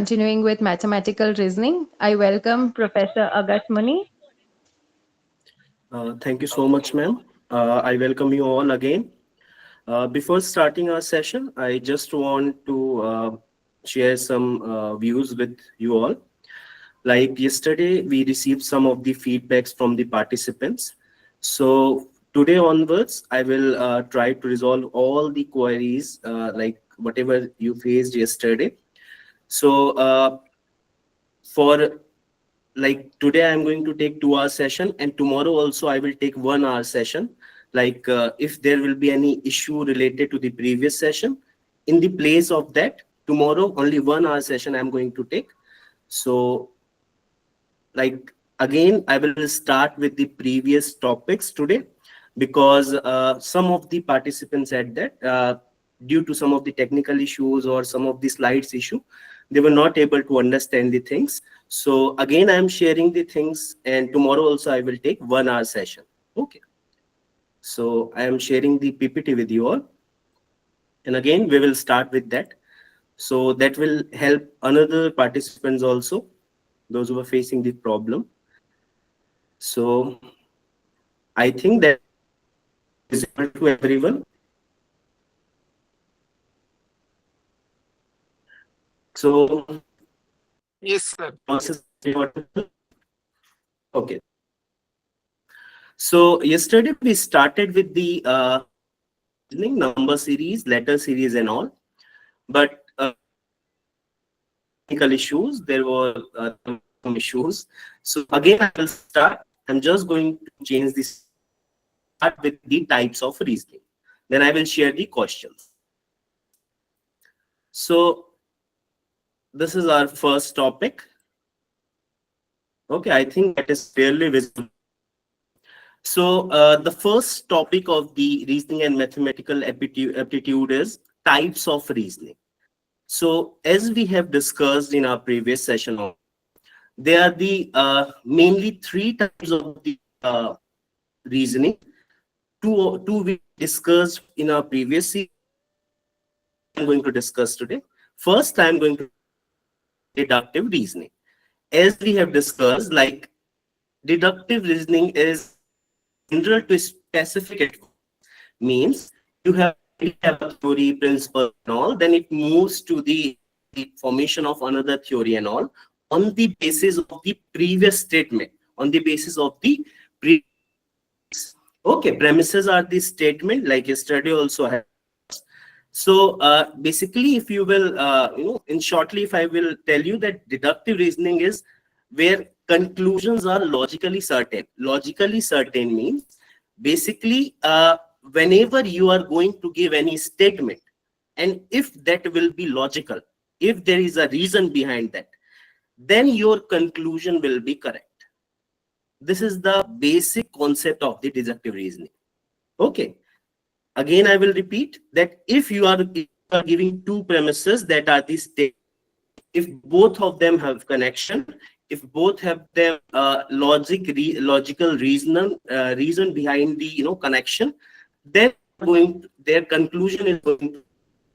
Continuing with mathematical reasoning, I welcome Professor Agat Muni. Thank you so much, ma'am. I welcome you all again. Before starting our session, I just want to share some views with you all. Like yesterday, we received some of the feedbacks from the participants. So today onwards, I will try to resolve all the queries, like whatever you faced yesterday. So for like today I'm going to take 2 hour session, and tomorrow also I will take 1 hour session. Like if there will be any issue related to the previous session, in the place of that, tomorrow only 1 hour session I'm going to take. So like again, I will start with the previous topics today, because some of the participants said that due to some of the technical issues or some of the slides issue, they were not able to understand the things. So again, I am sharing the things, and tomorrow also I will take 1 hour session. Okay. So I am sharing the PPT with you all. And again, we will start with that. So that will help another participants also, those who are facing the problem. So I think that is visible to everyone. So Yes, sir. okay. So yesterday we started with the number series, letter series, and all. But technical issues, there were some issues. So again, I will start. I'm just going to change this. Start with the types of reasoning. Then I will share the questions. So this is our first topic. Okay, I think that is clearly visible. So the first topic of the reasoning and mathematical aptitude is types of reasoning. So as we have discussed in our previous session, there are the mainly 3 types of the reasoning. Two we discussed in our previous series. I'm going to discuss today. First, I'm going to deductive reasoning. As we have discussed, like deductive reasoning is general to specific. Means you have a theory, principle, and all. Then it moves to the formation of another theory and all on the basis of the previous statement. On the basis of the previous. Okay, premises are the statement. Like yesterday also had. So basically, if you will, in shortly, if I will tell you that deductive reasoning is where conclusions are logically certain. Logically certain means basically whenever you are going to give any statement, and if that will be logical, if there is a reason behind that, then your conclusion will be correct. This is the basic concept of the deductive reasoning. Okay. Again, I will repeat that if you are giving 2 premises that are the state, if both of them have connection, if both have them logical reason behind the connection, then their conclusion is going to be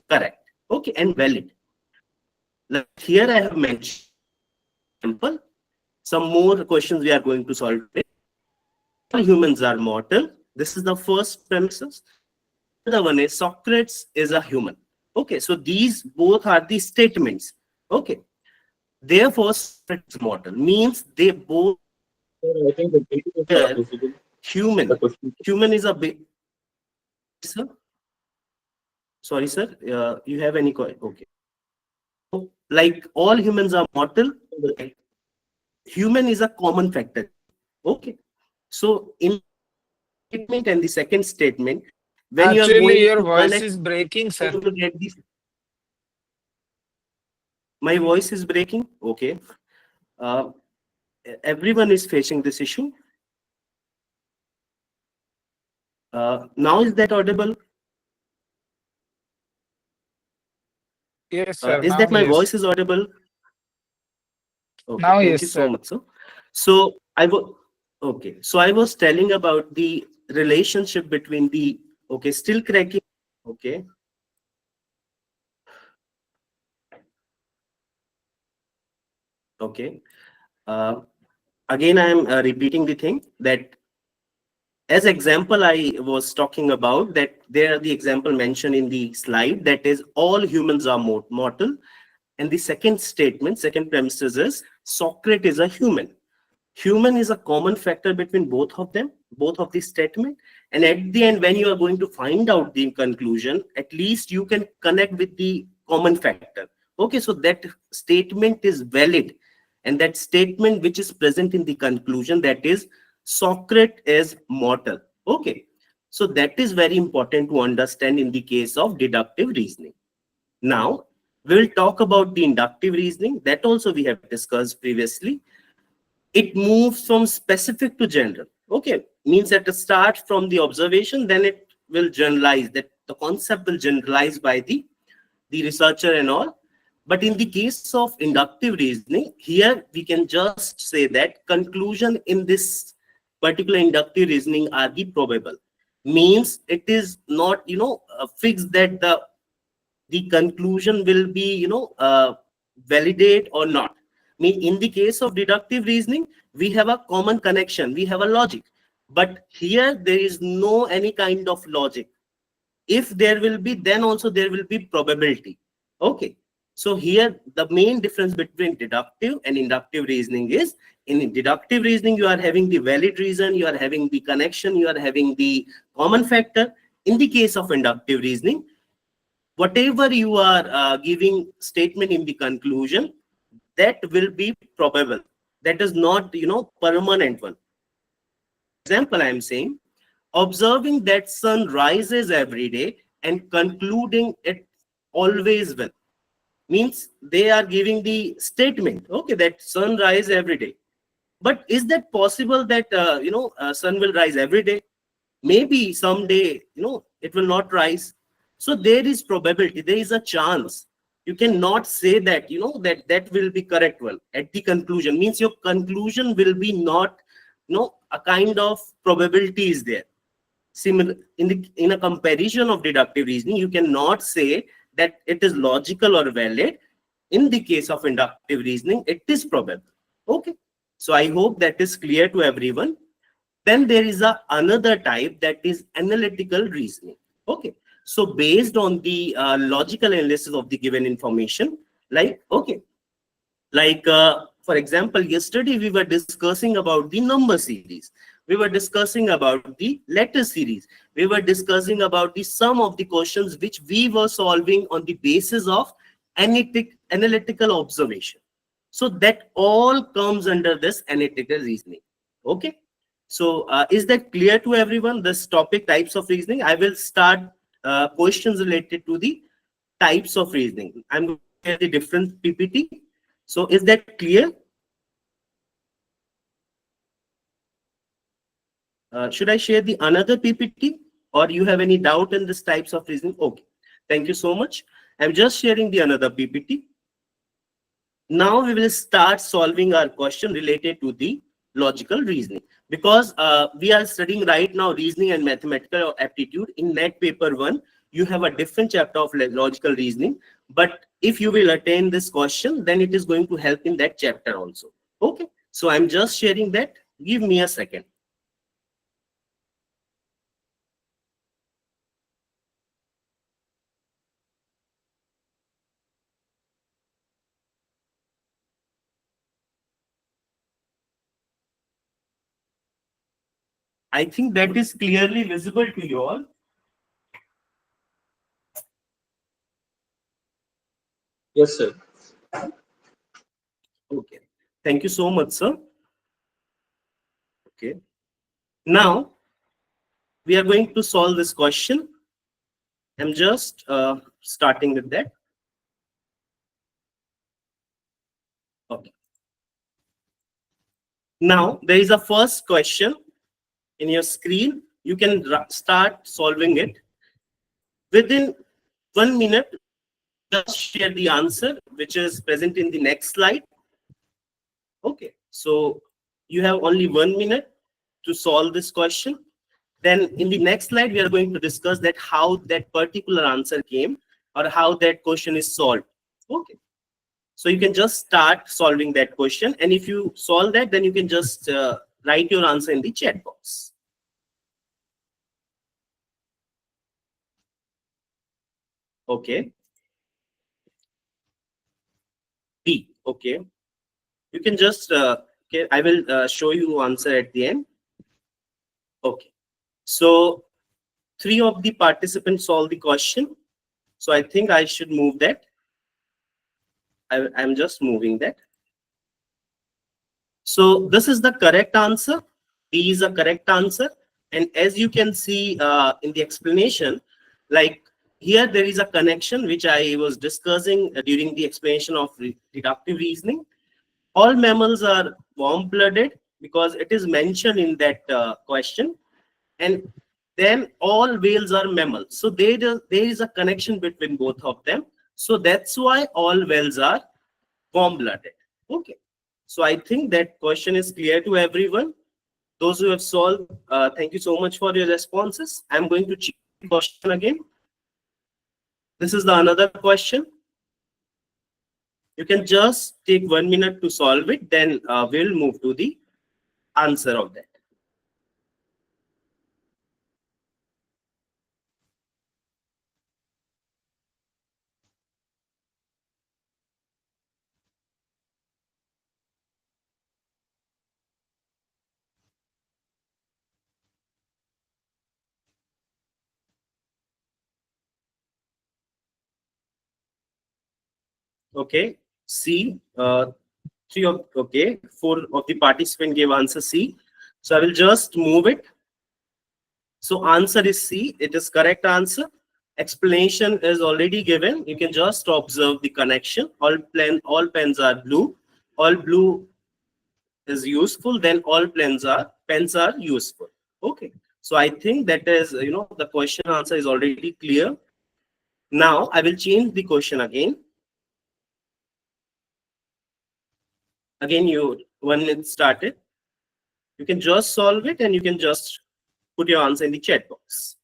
correct, okay, and valid. Like here I have mentioned simple. Some more questions we are going to solve today. All humans are mortal. This is the first premises. The one is Socrates is a human. Okay, so these both are the statements. Okay, therefore Socrates is mortal means they both. I think the data is not visible. Human. The question. Human is a big. Sir, sorry, sir. You have any question? Okay. So, like all humans are mortal. Like, human is a common factor. Okay. So in statement and the second statement, when you are Actually, going your to voice connect, is breaking, sir. you will get this. My voice is breaking. Okay. Uh, everyone is facing this issue. Now is that audible? Yes, sir. Is Now, that my yes. voice is audible? Okay, Now, thank yes, you so sir. much, sir. So I was okay. So I was telling about the relationship between the still cracking. Okay. Okay. Uh, Again, I am repeating the thing that as example I was talking about, that there are the example mentioned in the slide, that is all humans are mortal. And the second statement, second premises is Socrates is a human. Human is a common factor between both of them, both of the statement. And at the end, when you are going to find out the conclusion, at least you can connect with the common factor. Okay, so that statement is valid. And that statement which is present in the conclusion, that is Socrates is mortal. Okay, so that is very important to understand in the case of deductive reasoning. Now, we'll talk about the inductive reasoning. That also we have discussed previously. It moves from specific to general. Okay, means at the start from the observation, then it will generalize, that the concept will generalize by the researcher and all. But in the case of inductive reasoning, here we can just say that conclusion in this particular inductive reasoning are the probable. Means it is not, fixed that the conclusion will be, validate or not. Mean in the case of deductive reasoning, we have a common connection, we have a logic. But here there is no any kind of logic. If there will be, then also there will be probability. Okay, so here the main difference between deductive and inductive reasoning is, in deductive reasoning you are having the valid reason, you are having the connection, you are having the common factor. In the case of inductive reasoning, whatever you are giving statement in the conclusion, that will be probable. That is not, permanent one. Example I am saying, observing that sun rises every day and concluding it always will. Means they are giving the statement, okay, that sun rise every day. But is that possible that sun will rise every day? Maybe someday, it will not rise. So there is probability, there is a chance. You cannot say that, that will be correct one at the conclusion. Means your conclusion will be not, a kind of probability is there. Similar in a comparison of deductive reasoning, you cannot say that it is logical or valid. In the case of inductive reasoning, it is probable. Okay, so I hope that is clear to everyone. Then there is another type, that is analytical reasoning. Okay, so based on the logical analysis of the given information, like, okay, like for example, yesterday we were discussing about the number series, we were discussing about the letter series, we were discussing about the sum of the questions which we were solving on the basis of analytical observation. So that all comes under this analytical reasoning. Okay, so is that clear to everyone, this topic, types of reasoning? I will start questions related to the types of reasoning. I'm going to share the different PPT. So is that clear? Should I share the another PPT, or you have any doubt in this types of reasoning? Okay, thank you so much. I'm just sharing the another PPT. Now we will start solving our question related to the logical reasoning, because we are studying right now reasoning and mathematical aptitude. In NET paper 1, you have a different chapter of logical reasoning, but if you will attend this question, then it is going to help in that chapter also. Okay, so I'm just sharing that. Give me a second. I think that is clearly visible to you all. Yes, sir. Okay, thank you so much, sir. Okay, now we are going to solve this question. I'm just starting with that. Okay. Now there is a first question in your screen. You can start solving it. Within 1 minute, just share the answer which is present in the next slide. Okay, so you have only 1 minute to solve this question. Then in the next slide, we are going to discuss that how that particular answer came, or how that question is solved. Okay. So you can just start solving that question. And if you solve that, then you can just write your answer in the chat box. Okay. B. Okay. You can just, okay, I will show you answer at the end. Okay. So 3 of the participants solved the question. So I think I should move that. I'm just moving that. So this is the correct answer. B is a correct answer. And as you can see in the explanation, like here there is a connection which I was discussing during the explanation of deductive reasoning. All mammals are warm-blooded because it is mentioned in that question. And then all whales are mammals. So there is a connection between both of them. So that's why all whales are warm-blooded. Okay. So I think that question is clear to everyone. Those who have solved, thank you so much for your responses. I'm going to check the question again. This is the another question. You can just take 1 minute to solve it. Then we'll move to the answer of that. Okay. C. 4 of the participants gave answer C. So I will just move it. So answer is C. It is correct answer. Explanation is already given. You can just observe the connection. All pens are blue. All blue is useful. Then all pens are useful. Okay. So I think that is, the question answer is already clear. Now I will change the question again. Again, when it started, you can just solve it and you can just put your answer in the chat box.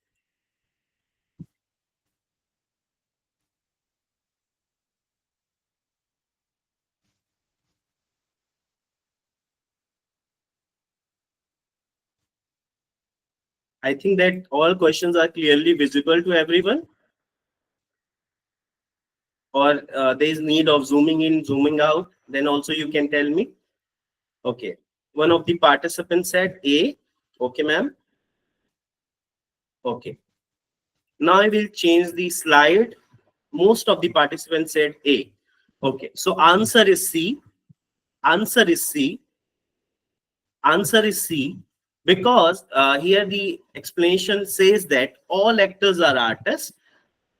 I think that all questions are clearly visible to everyone. Or there is need of zooming in, zooming out, then also you can tell me. Okay. One of the participants said A. Okay, ma'am. Okay. Now I will change the slide. Most of the participants said A. Okay. So answer is C. Answer is C. Answer is C. Because here the explanation says that all actors are artists.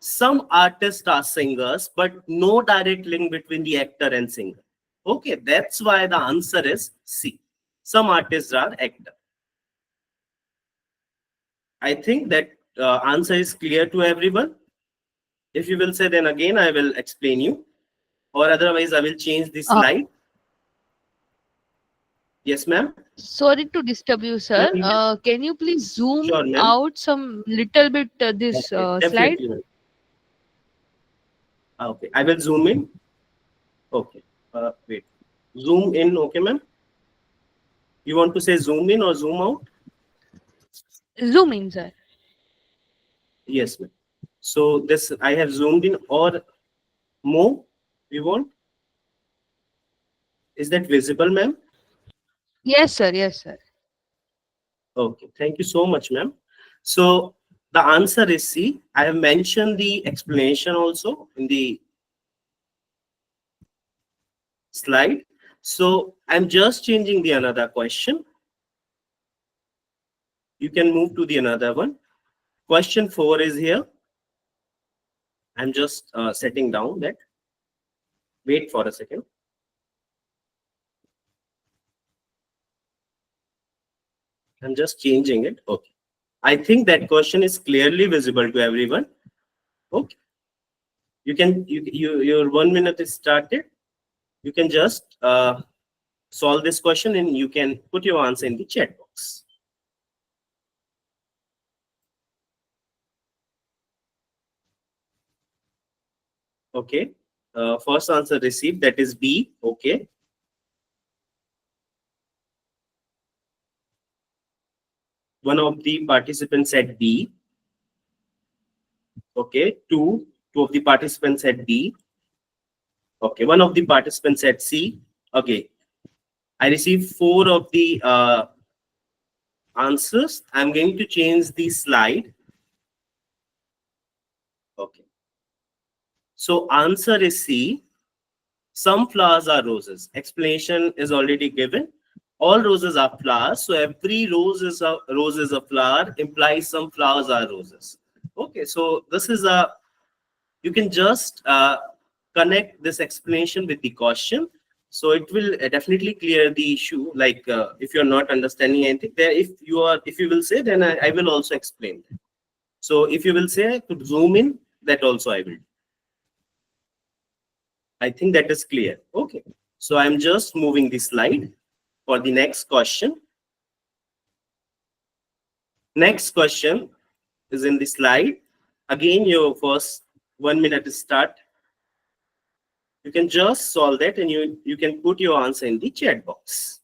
Some artists are singers, but no direct link between the actor and singer. Okay, that's why the answer is C. Some artists are actor. I think that answer is clear to everyone. If you will say, then again I will explain you, or otherwise I will change the slide. Yes, ma'am. Sorry to disturb you, sir. Can you please zoom Sure, ma'am. out some little bit this slide? Definitely, ma'am. Okay, I will zoom in. Okay, wait. Zoom in, okay, ma'am. You want to say zoom in or zoom out? Zoom in, sir. Yes, ma'am. So this I have zoomed in, or more you want? Is that visible, ma'am? Yes, sir. Yes, sir. Okay, thank you so much, ma'am. So the answer is C. I have mentioned the explanation also in the slide. So I'm just changing the another question. You can move to the another one. Question 4 is here. I'm just setting down that. Wait for a second. I'm just changing it. Okay. I think that question is clearly visible to everyone. Okay. You can, your 1 minute is started. You can just solve this question and you can put your answer in the chat box. Okay. First answer received, that is B. Okay. One of the participants said B. Okay. Two of the participants said B. Okay. One of the participants said C. Okay. I received 4 of the answers. I'm going to change the slide. Okay. So answer is C. Some flowers are roses. Explanation is already given. All roses are flowers. So every rose is a flower, implies some flowers are roses. Okay. So this is you can just connect this explanation with the question. So it will definitely clear the issue. Like if you're not understanding anything there, if you will say, then I will also explain that. So if you will say I could zoom in, that also I will. I think that is clear. Okay. So I'm just moving the slide for the next question. Next question is in the slide. Again, your first 1 minute start. You can just solve that and you can put your answer in the chat box.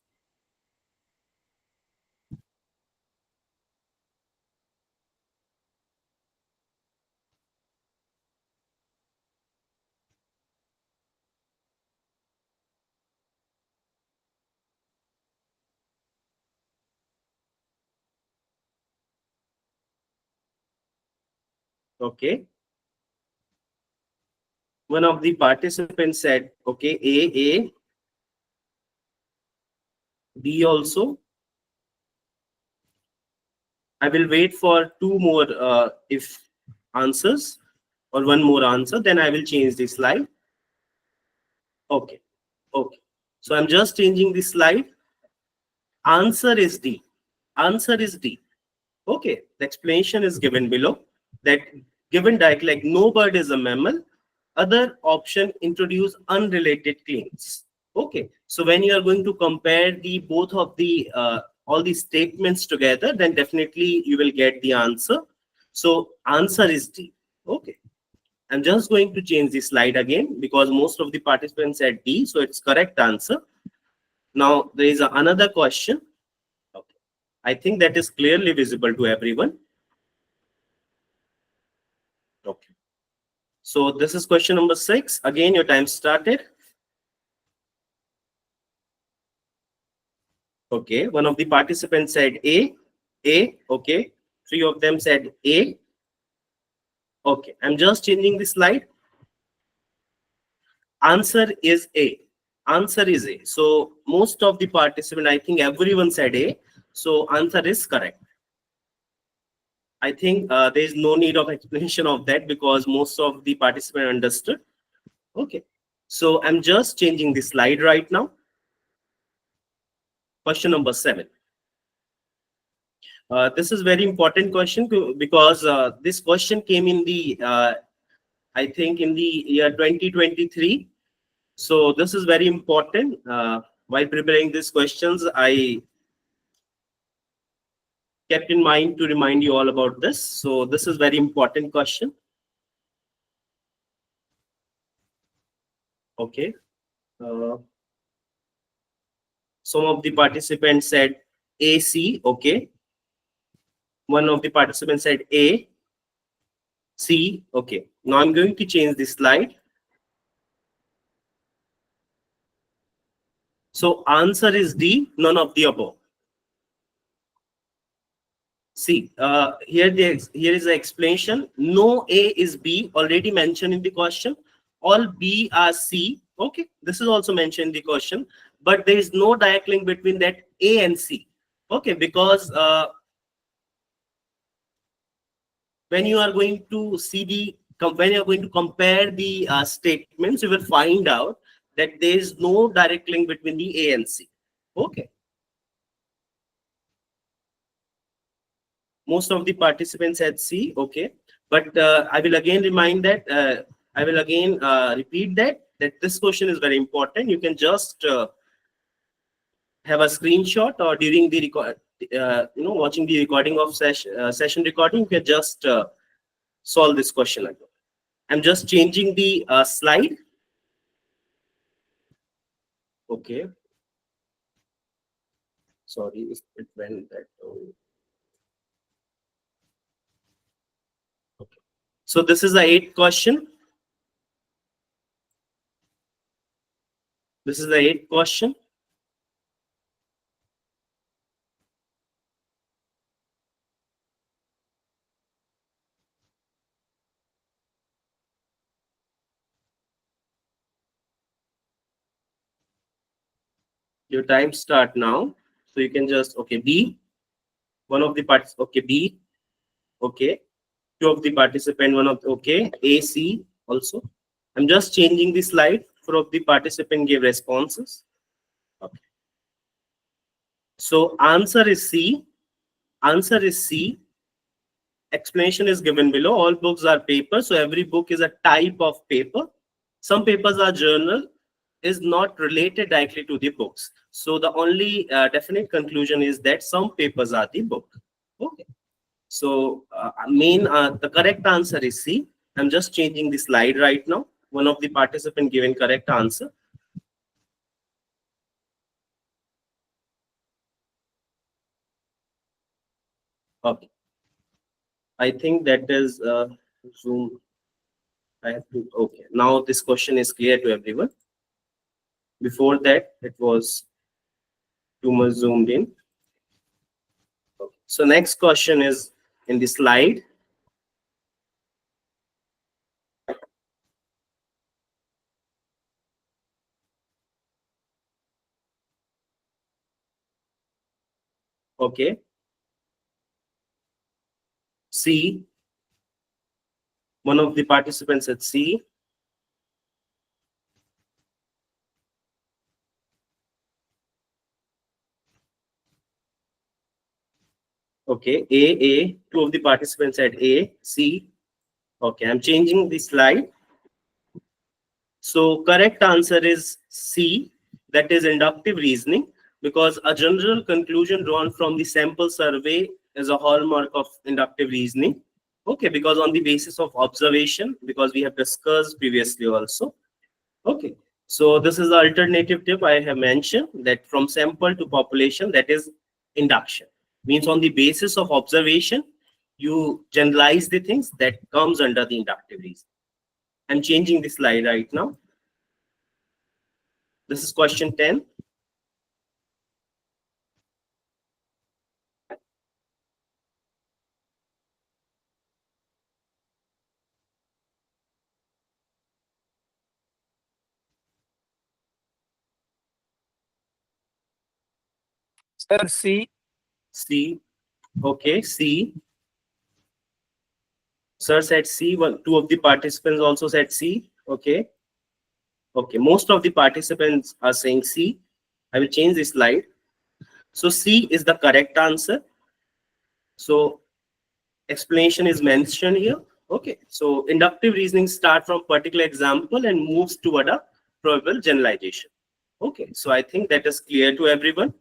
Okay. One of the participants said, okay, A, B also. I will wait for 2 more if answers or 1 more answer, then I will change the slide. Okay. Okay. So I'm just changing the slide. Answer is D. Answer is D. Okay. The explanation is given below. That given diagram, like no bird is a mammal. Other option introduce unrelated claims. Okay. So when you are going to compare the both of the all these statements together, then definitely you will get the answer. So answer is D. Okay. I'm just going to change the slide again because most of the participants said D, so it's correct answer. Now there is another question. Okay. I think that is clearly visible to everyone. Okay. So this is question number 6. Again, your time started. Okay. One of the participants said A. Okay. 3 of them said A. Okay. I'm just changing the slide. Answer is A. Answer is A. So most of the participants, I think everyone said A. So answer is correct. I think there is no need of explanation of that because most of the participants understood. Okay. So I'm just changing the slide right now. Question number 7. This is very important question because this question came in the, I think in the year 2023. So this is very important. While preparing these questions, I kept in mind to remind you all about this. So this is very important question. Okay. Some of the participants said AC. Okay. One of the participants said A. C. Okay. Now I'm going to change this slide. So answer is D, none of the above. See, here is the explanation. No A is B, already mentioned in the question. All B are C. Okay, this is also mentioned in the question, but there is no direct link between that A and C. Okay, because when you are going to see when you are going to compare the statements, you will find out that there is no direct link between the A and C. Okay. Most of the participants had C. Okay. But I will again remind that, I will again repeat that this question is very important. You can just have a screenshot or during the record, watching the recording of session recording, you can just solve this question again. I'm just changing the slide. Okay. Sorry if it went that way. Okay. So this is the 8th question. This is the 8th question. Your time start now. So you can just, okay, B, one of the parts, okay, B, okay, two of the participant, one of, okay, A, C also. I'm just changing the slide. Four of the participant gave responses. Okay. So answer is C. Answer is C. Explanation is given below. All books are paper. So every book is a type of paper. Some papers are journal, is not related directly to the books. So the only definite conclusion is that some papers are the book. Okay. So the correct answer is C. I'm just changing the slide right now. One of the participant given correct answer. Okay. I think that is Zoom. I have to, okay. Now this question is clear to everyone. Before that, it was too much zoomed in. Okay. So next question is in the slide. Okay. C. One of the participants said C. Okay. A. Two of the participants said A. C. Okay. I'm changing the slide. So correct answer is C. That is inductive reasoning, because a general conclusion drawn from the sample survey is a hallmark of inductive reasoning. Okay, because on the basis of observation, because we have discussed previously also. Okay, so this is the alternative tip I have mentioned, that from sample to population, that is induction. Means on the basis of observation, you generalize the things that comes under the inductive reasoning. I'm changing the slide right now. This is question 10. Sir, C. C. Okay, C. Sir said C. One, two of the participants also said C. Okay. Okay. Most of the participants are saying C. I will change the slide. So C is the correct answer. So explanation is mentioned here. Okay. So inductive reasoning start from particular example and moves toward a probable generalization. Okay. So I think that is clear to everyone.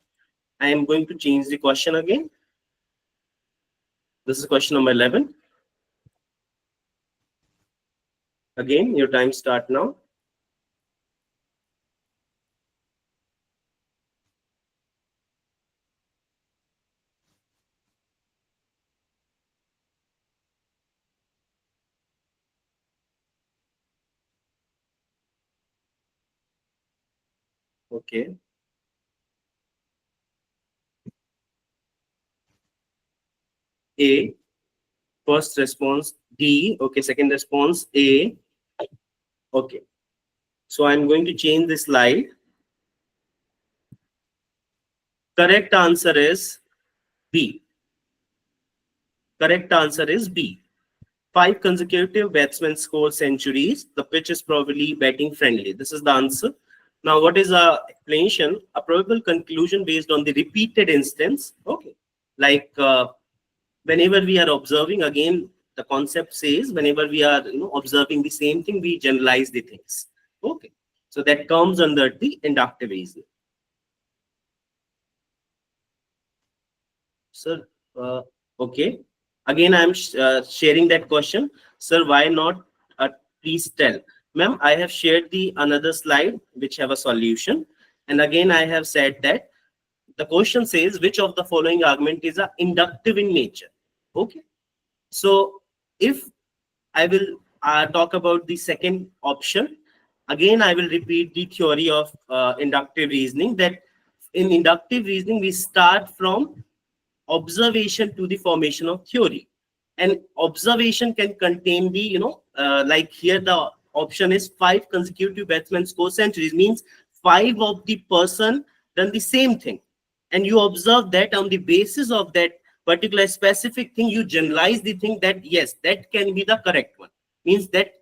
I am going to change the question again. This is question number 11. Again, your time start now. Okay. A. First response D. Okay. Second response A. Okay. So I'm going to change the slide. Correct answer is B. Correct answer is B. 5 consecutive batsmen score centuries. The pitch is probably batting friendly. This is the answer. Now, what is a explanation? A probable conclusion based on the repeated instance. Okay. Like whenever we are observing, again, the concept says whenever we are observing the same thing, we generalize the things. Okay. So that comes under the inductive reasoning. Sir, okay. Again, I'm sharing that question. Sir, why not? Please tell. Ma'am, I have shared the another slide which have a solution. And again, I have said that the question says which of the following argument is a inductive in nature. Okay. So if I will talk about the second option, again, I will repeat the theory of inductive reasoning, that in inductive reasoning, we start from observation to the formation of theory. And observation can contain the, like here the option is 5 consecutive batsmen score centuries, means 5 of the person done the same thing. And you observe that on the basis of that particular specific thing, you generalize the thing that yes, that can be the correct one. Means that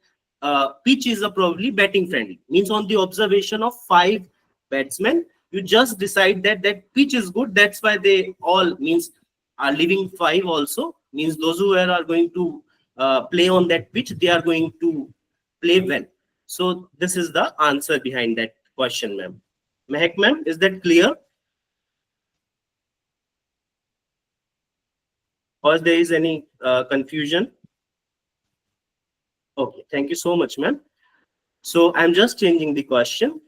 pitch is a probably batting friendly. Means on the observation of 5 batsmen, you just decide that that pitch is good. That's why they all means are leaving 5 also. Means those who are going to play on that pitch, they are going to play well. So this is the answer behind that question, ma'am. Mehak ma'am, is that clear? Or there is any confusion? Okay, thank you so much, ma'am. So I'm just changing the question.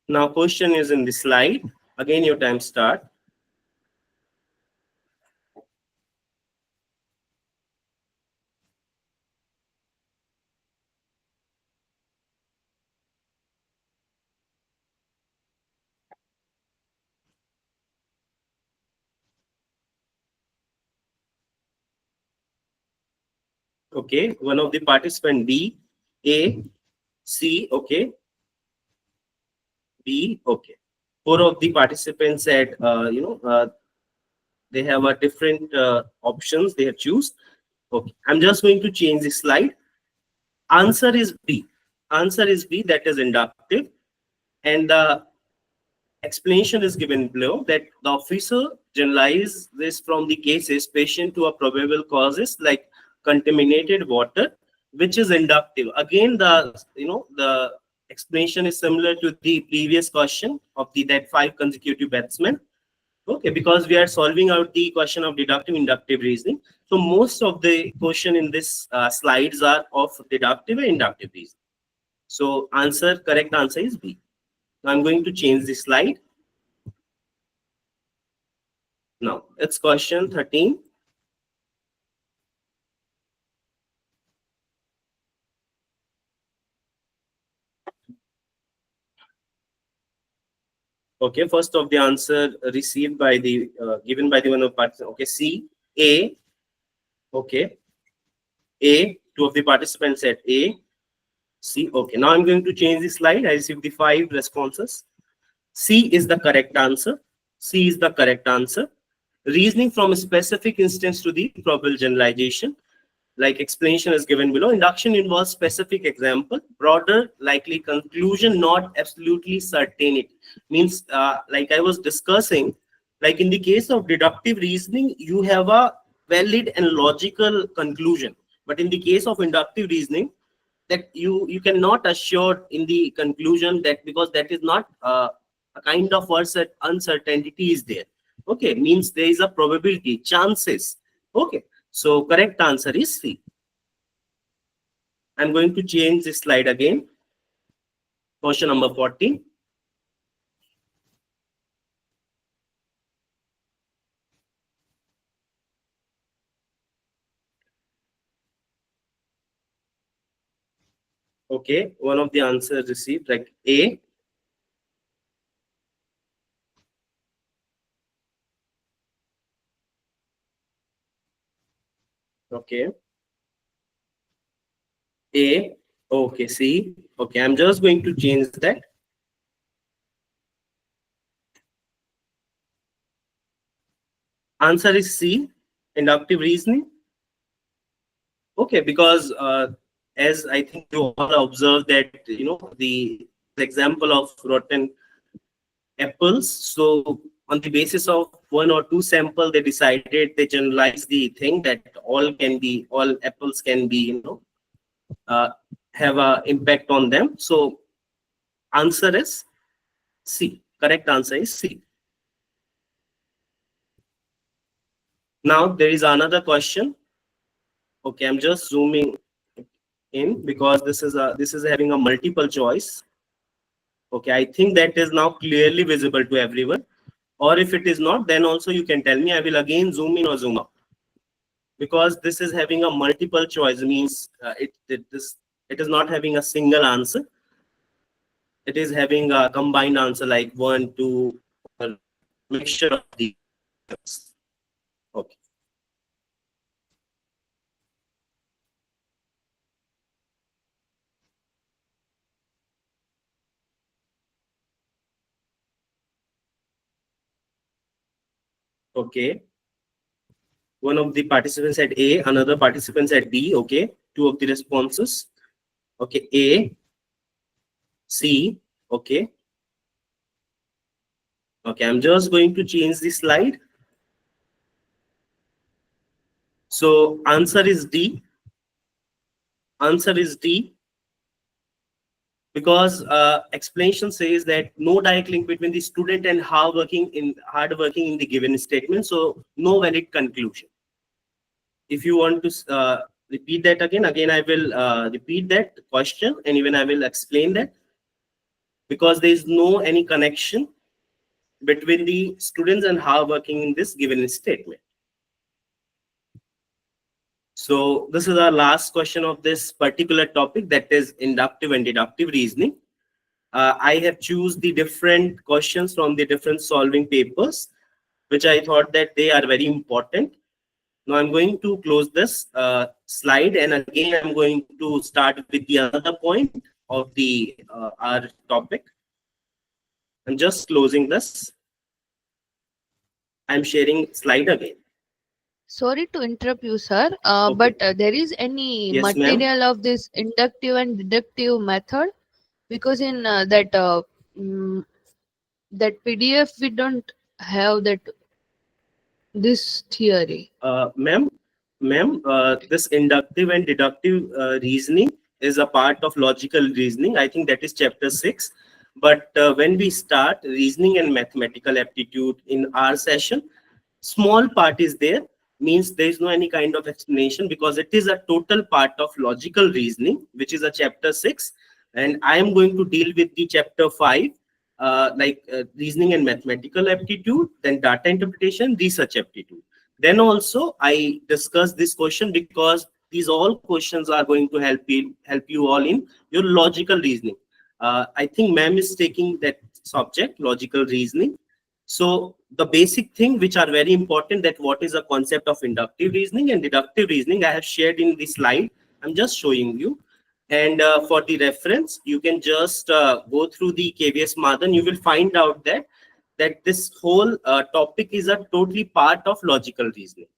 Now question is in the slide. Again, your time start. Okay, one of the participant B, A, C, okay, B, okay. 4 of the participants said, they have a different options they have choose. Okay, I'm just going to change the slide. Answer is B. Answer is B, that is inductive. And the explanation is given below, that the officer generalizes this from the cases patient to a probable causes like contaminated water, which is inductive. Again, the explanation is similar to the previous question of the that 5 consecutive batsmen. Okay, because we are solving out the question of deductive inductive reasoning. So most of the question in this slides are of deductive and inductive reasoning. So correct answer is B. Now I'm going to change the slide. Now it's question 13. Okay, first of the answer received by the given by the one of participants. Okay, C, A. Okay, A. 2 of the participants said A. C. Okay, now I'm going to change the slide. I received the 5 responses. C is the correct answer. C is the correct answer. Reasoning from a specific instance to the probable generalization, like explanation is given below. Induction involves specific example, broader likely conclusion, not absolutely certainty. Means like I was discussing, like in the case of deductive reasoning, you have a valid and logical conclusion. But in the case of inductive reasoning, that you cannot assure in the conclusion, that because that is not a kind of uncertainty is there. Okay, means there is a probability, chances. Okay, so correct answer is C. I'm going to change this slide again. Question number 14. Okay, one of the answers received like A. Okay. A. Okay, C. Okay, I'm just going to change that. Answer is C, inductive reasoning. Okay, because as I think you all observed that, the example of rotten apples. So on the basis of 1 or 2 sample, they decided, they generalized the thing that all apples can be, have a impact on them. So answer is C. Correct answer is C. Now there is another question. Okay, I'm just zooming in because this is having a multiple choice. Okay, I think that is now clearly visible to everyone. Or if it is not, then also you can tell me. I will again zoom in or zoom out, because this is having a multiple choice, means it is not having a single answer. It is having a combined answer like 1, 2, or mixture of these. Okay. Okay. One of the participants at A, another participants at B. Okay. Two of the responses. Okay. A, C. Okay. Okay. I'm just going to change the slide. So answer is D. Answer is D. Because explanation says that no direct link between the student and hard working in the given statement. So no valid conclusion. If you want to repeat that again, I will repeat that question, and even I will explain that, because there is no any connection between the students and hard working in this given statement. So this is our last question of this particular topic, that is inductive and deductive reasoning. I have choose the different questions from the different solving papers, which I thought that they are very important. Now I'm going to close this slide, and again I'm going to start with the other point of the our topic. I'm just closing this. I'm sharing slide again. Sorry to interrupt you, sir. Okay. But there is any Yes, ma'am. material of this inductive and deductive method? Because in that PDF we don't have that this theory. Ma'am, this inductive and deductive reasoning is a part of logical reasoning. I think that is chapter 6. But when we start reasoning and mathematical aptitude in our session, small part is there, means there is no any kind of explanation, because it is a total part of logical reasoning, which is a chapter 6. And I am going to deal with the chapter 5, reasoning and mathematical aptitude, then data interpretation, research aptitude. Then also I discuss this question because these all questions are going to help you all in your logical reasoning. I think ma'am is taking that subject, logical reasoning. So the basic thing which are very important, that what is a concept of inductive reasoning and deductive reasoning, I have shared in the slide. I'm just showing you. And for the reference, you can just go through the KVS Madhan. You will find out that this whole topic is a totally part of logical reasoning.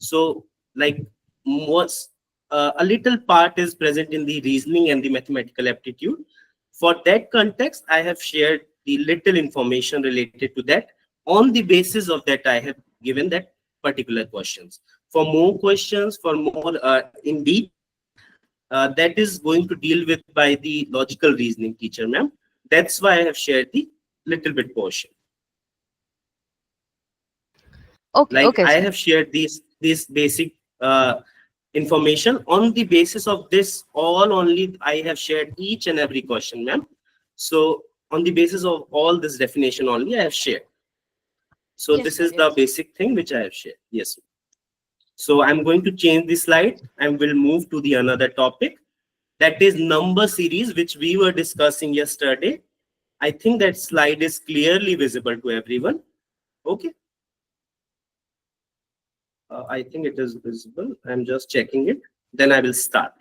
So like a little part is present in the reasoning and the mathematical aptitude. For that context, I have shared the little information related to that. On the basis of that, I have given that particular questions. For more questions, for more in depth, that is going to deal with by the logical reasoning teacher, ma'am. That's why I have shared the little bit portion. Okay, Like okay, I sir. have shared this basic information. On the basis of this all only, I have shared each and every question, ma'am. So on the basis of all this definition only, I have shared. So Yes, this sir, is the yes. basic thing which I have shared. Yes. So I'm going to change the slide and we'll move to the another topic. That is number series, which we were discussing yesterday. I think that slide is clearly visible to everyone. Okay. I think it is visible. I'm just checking it. Then I will start.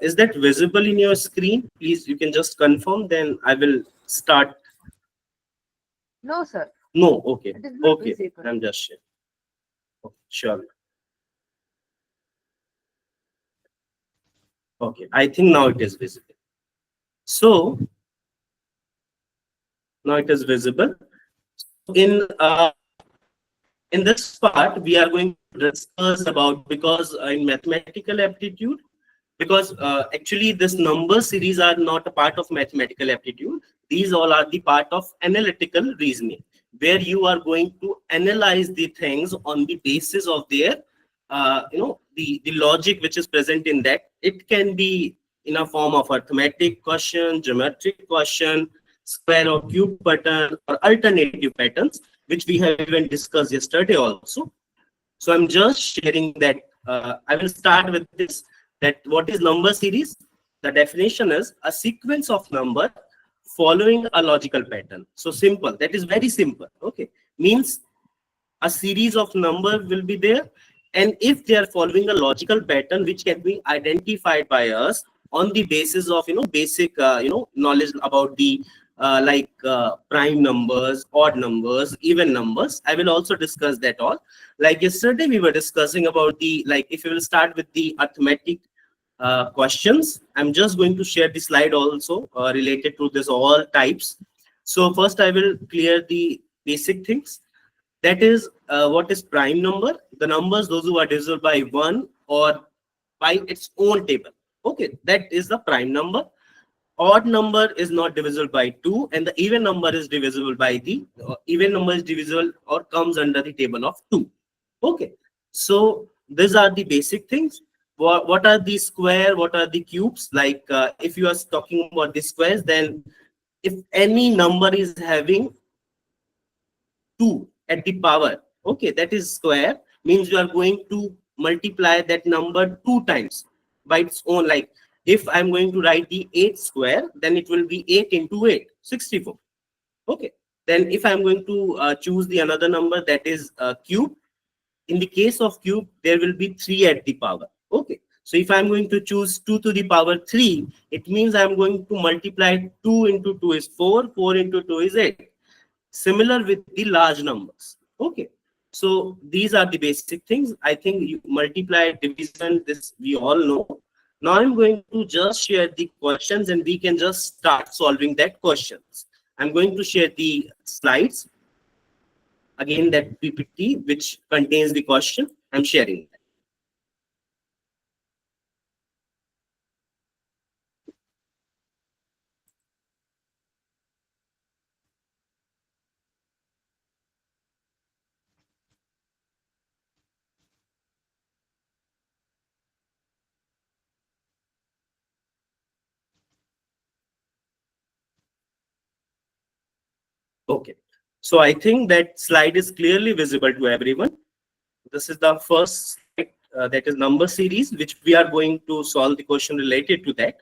Is that visible in your screen? Please, you can just confirm. Then I will start. No, sir. No. Okay. It is not Okay. visible. I'm just sharing. Okay, sure. Okay. I think now it is visible. So now it is visible. In this part, we are going to discuss about, because in mathematical aptitude, because actually this number series are not a part of mathematical aptitude. These all are the part of analytical reasoning, where you are going to analyze the things on the basis of their the logic which is present in that. It can be in a form of arithmetic question, geometric question, square or cube pattern, or alternative patterns, which we have even discussed yesterday also. So I'm just sharing that. I will start with this, that what is number series? The definition is a sequence of number following a logical pattern. So simple, that is very simple. Okay, means a series of number will be there, and if they are following a logical pattern which can be identified by us on the basis of basic knowledge about the prime numbers, odd numbers, even numbers. I will also discuss that all. Like yesterday we were discussing about the, like, if you will start with the arithmetic questions. I'm just going to share the slide also related to this all types. So first I will clear the basic things. That is, what is prime number? The numbers, those who are divisible by 1 or by its own table. Okay, that is the prime number. Odd number is not divisible by 2, and the even number is divisible by the even number is divisible or comes under the table of 2. Okay, so these are the basic things. What are the square? What are the cubes? Like if you are talking about the squares, then if any number is having 2 at the power, okay, that is square, means you are going to multiply that number 2 times by its own. Like if I'm going to write the 8 square, then it will be 8 into 8, 64. Okay, then if I'm going to choose the another number, that is cube. In the case of cube, there will be 3 at the power. Okay, so if I'm going to choose 2 to the power 3, it means I'm going to multiply 2 into 2 is 4, 4 into 2 is 8. Similar with the large numbers. Okay, so these are the basic things. I think you multiply, division, this we all know. Now I'm going to just share the questions and we can just start solving that questions. I'm going to share the slides. Again, that PPT which contains the question, I'm sharing that. Okay, so I think that slide is clearly visible to everyone. This is the first slide, that is number series, which we are going to solve the question related to that.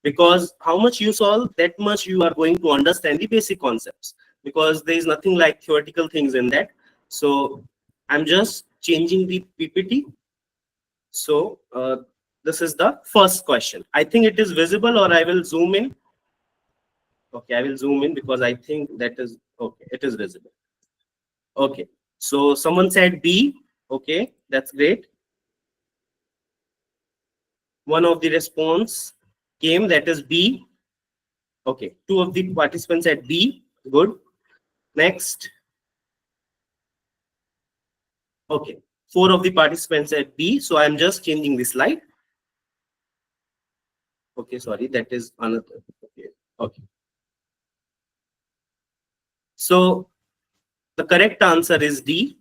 Because how much you solve, that much you are going to understand the basic concepts, because there is nothing like theoretical things in that. So I'm just changing the PPT. So this is the first question. I think it is visible, or I will zoom in. Okay, I will zoom in because I think that is okay. It is visible. Okay, so someone said B. Okay, that's great. One of the response came, that is B. Okay, 2 of the participants said B. Good. Next. Okay, 4 of the participants said B. So I'm just changing the slide. Okay, sorry, that is another. Okay, okay. So the correct answer is D.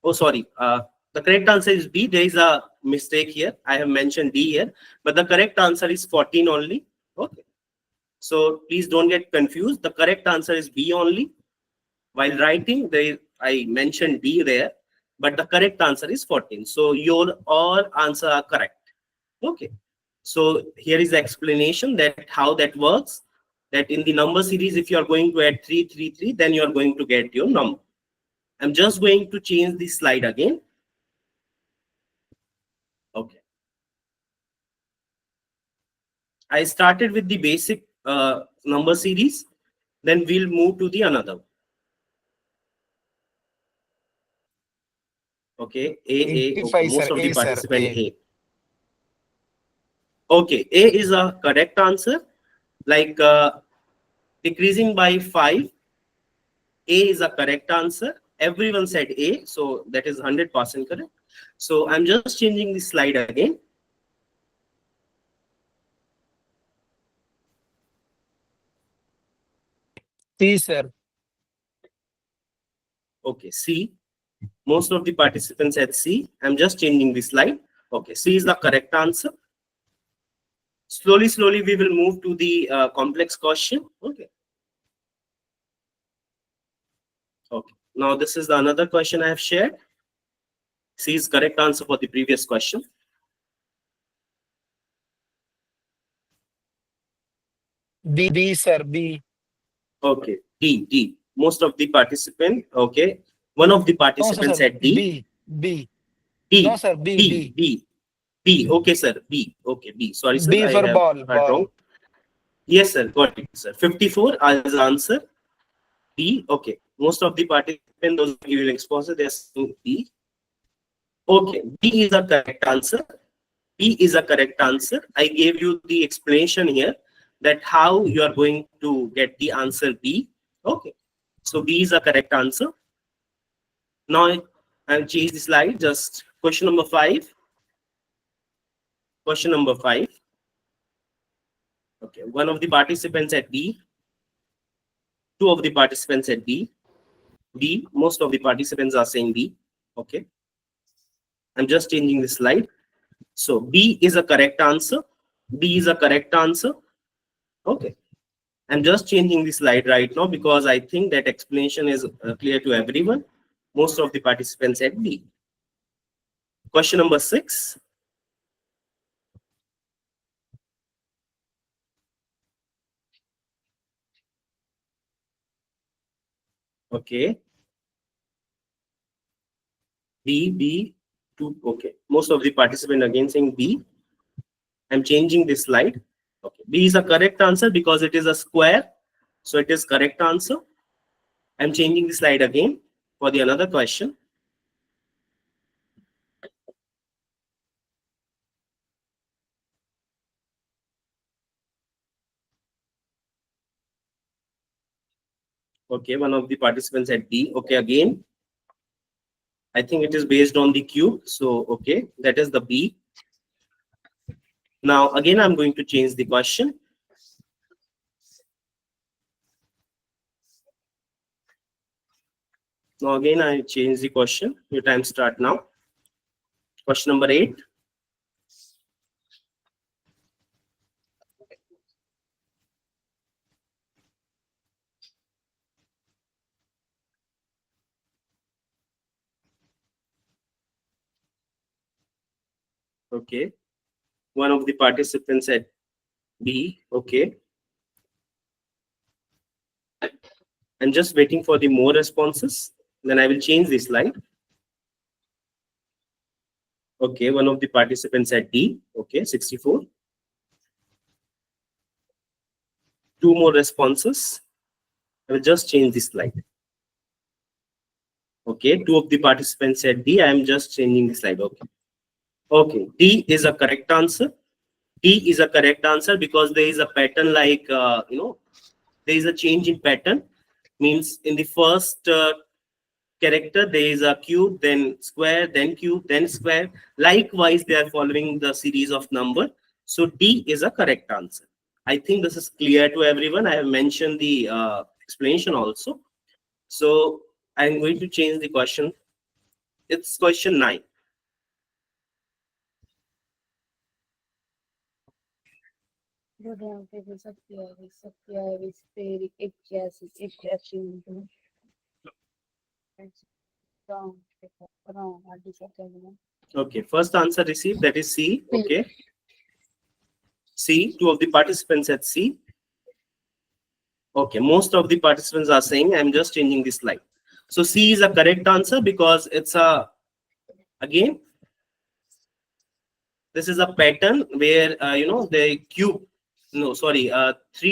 Oh, sorry. The correct answer is B. There is a mistake here. I have mentioned D here, but the correct answer is 14 only. Okay. So please don't get confused. The correct answer is B only. While writing, I mentioned D there, but the correct answer is 14. So your all answer are correct. Okay. So here is the explanation that how that works. That in the number series, if you are going to add 3, 3, 3, then you are going to get your number. I'm just going to change the slide again. Okay. I started with the basic number series. Then we'll move to the another. Okay, A. Okay, most of the participant A. Okay, A is a correct answer. Like decreasing by 5. A is a correct answer. Everyone said A, so that is 100% correct. So I'm just changing the slide again. C, sir. Okay, C. Most of the participants said C. I'm just changing the slide. Okay, C is the correct answer. Slowly, we will move to the complex question. Okay. Okay. Now this is the another question I have shared. C is correct answer for the previous question. B, sir, B. Okay, D. Most of the participant. Okay, one of the No, sir, participants said D. B. No, D. sir, B. B. Okay, sir. B. Okay, B. Sorry, sir. B I for have ball. heard wrong. Yes, sir. Got it, sir. 54 as the answer. B. Okay. Most of the participants, those giving exposure, they are saying B. Okay. B is a correct answer. B is a correct answer. I gave you the explanation here that how you are going to get the answer B. Okay. So B is a correct answer. Now I'll change the slide. Just question number 5. Question number 5. Okay. One of the participants at B. Two of the participants at B. B. Most of the participants are saying B. Okay. I'm just changing the slide. So B is a correct answer. B is a correct answer. Okay. I'm just changing the slide right now because I think that explanation is clear to everyone. Most of the participants said B. Question number 6. Okay. B, 2. Okay. Most of the participants again saying B. I'm changing this slide. Okay. B is a correct answer because it is a square. So it is correct answer. I'm changing the slide again for the another question. Okay, one of the participants said B. Okay, again. I think it is based on the cube. So, okay, that is the B. Now, again, I'm going to change the question. Now, again, I change the question. Your time start now. Question number 8. Okay. One of the participants said B. Okay. I'm just waiting for the more responses. Then I will change the slide. Okay. One of the participants said D. Okay. 64. 2 more responses. I will just change the slide. Okay. 2 of the participants said D. I am just changing the slide. Okay. Okay. D is a correct answer. D is a correct answer because there is a pattern like, there is a change in pattern. Means in the first character, there is a cube, then square, then cube, then square. Likewise, they are following the series of number. So D is a correct answer. I think this is clear to everyone. I have mentioned the explanation also. So I'm going to change the question. It's question 9. Okay, first answer received, that is C. Okay. C, 2 of the participants said C. Okay, most of the participants are saying, I'm just changing this slide. So C is a correct answer because it's a, again, this is a pattern where, the cube, 3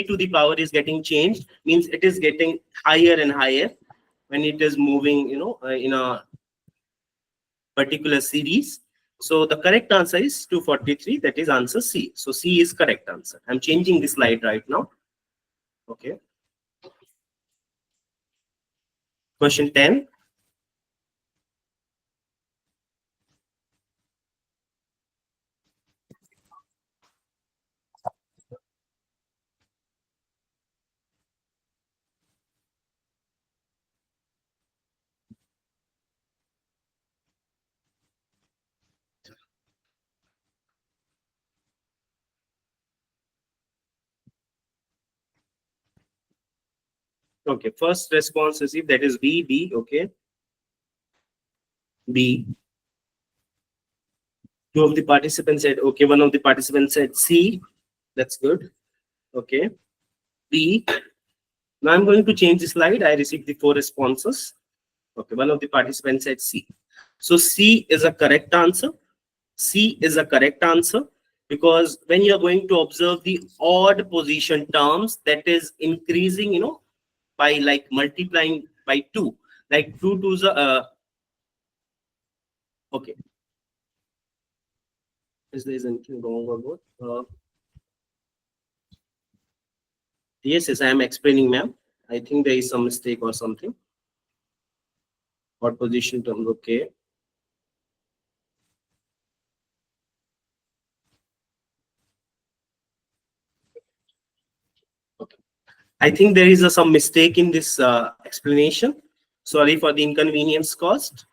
to the power is getting changed, means it is getting higher and higher when it is moving, in a particular series. So the correct answer is 243. That is answer C. So C is correct answer. I'm changing the slide right now. Okay. Question 10. Okay, first response received, that is B. Okay, B. Two of the participants said okay. One of the participants said C. That's good. Okay, B. Now I'm going to change the slide. I received the 4 responses. Okay, one of the participants said C. So C is a correct answer. C is a correct answer because when you are going to observe the odd position terms, that is increasing, by like multiplying by 2, like 2 to the okay. Is there anything wrong about? Yes, I am explaining, ma'am. I think there is some mistake or something. Odd position terms, okay. I think there is some mistake in this explanation. Sorry for the inconvenience caused.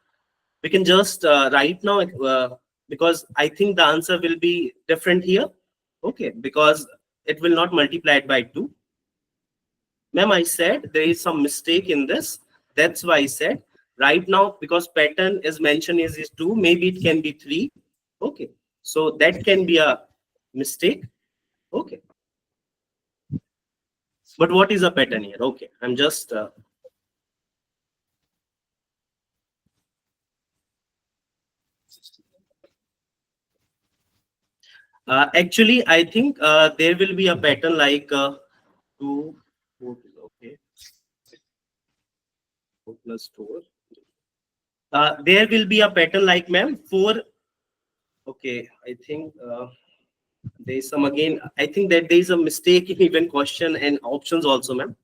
We can just write now because I think the answer will be different here. Okay, because it will not multiply it by 2. Ma'am, I said there is some mistake in this. That's why I said right now, because pattern is mentioned is 2, maybe it can be 3. Okay, so that can be a mistake. Okay. But what is a pattern here? Okay, I'm just actually, I think there will be a pattern like 2, 4, okay, 4 plus 4. There will be a pattern like, ma'am, 4. Okay, I think there is some again. I think that there is a mistake in even question and options also, ma'am,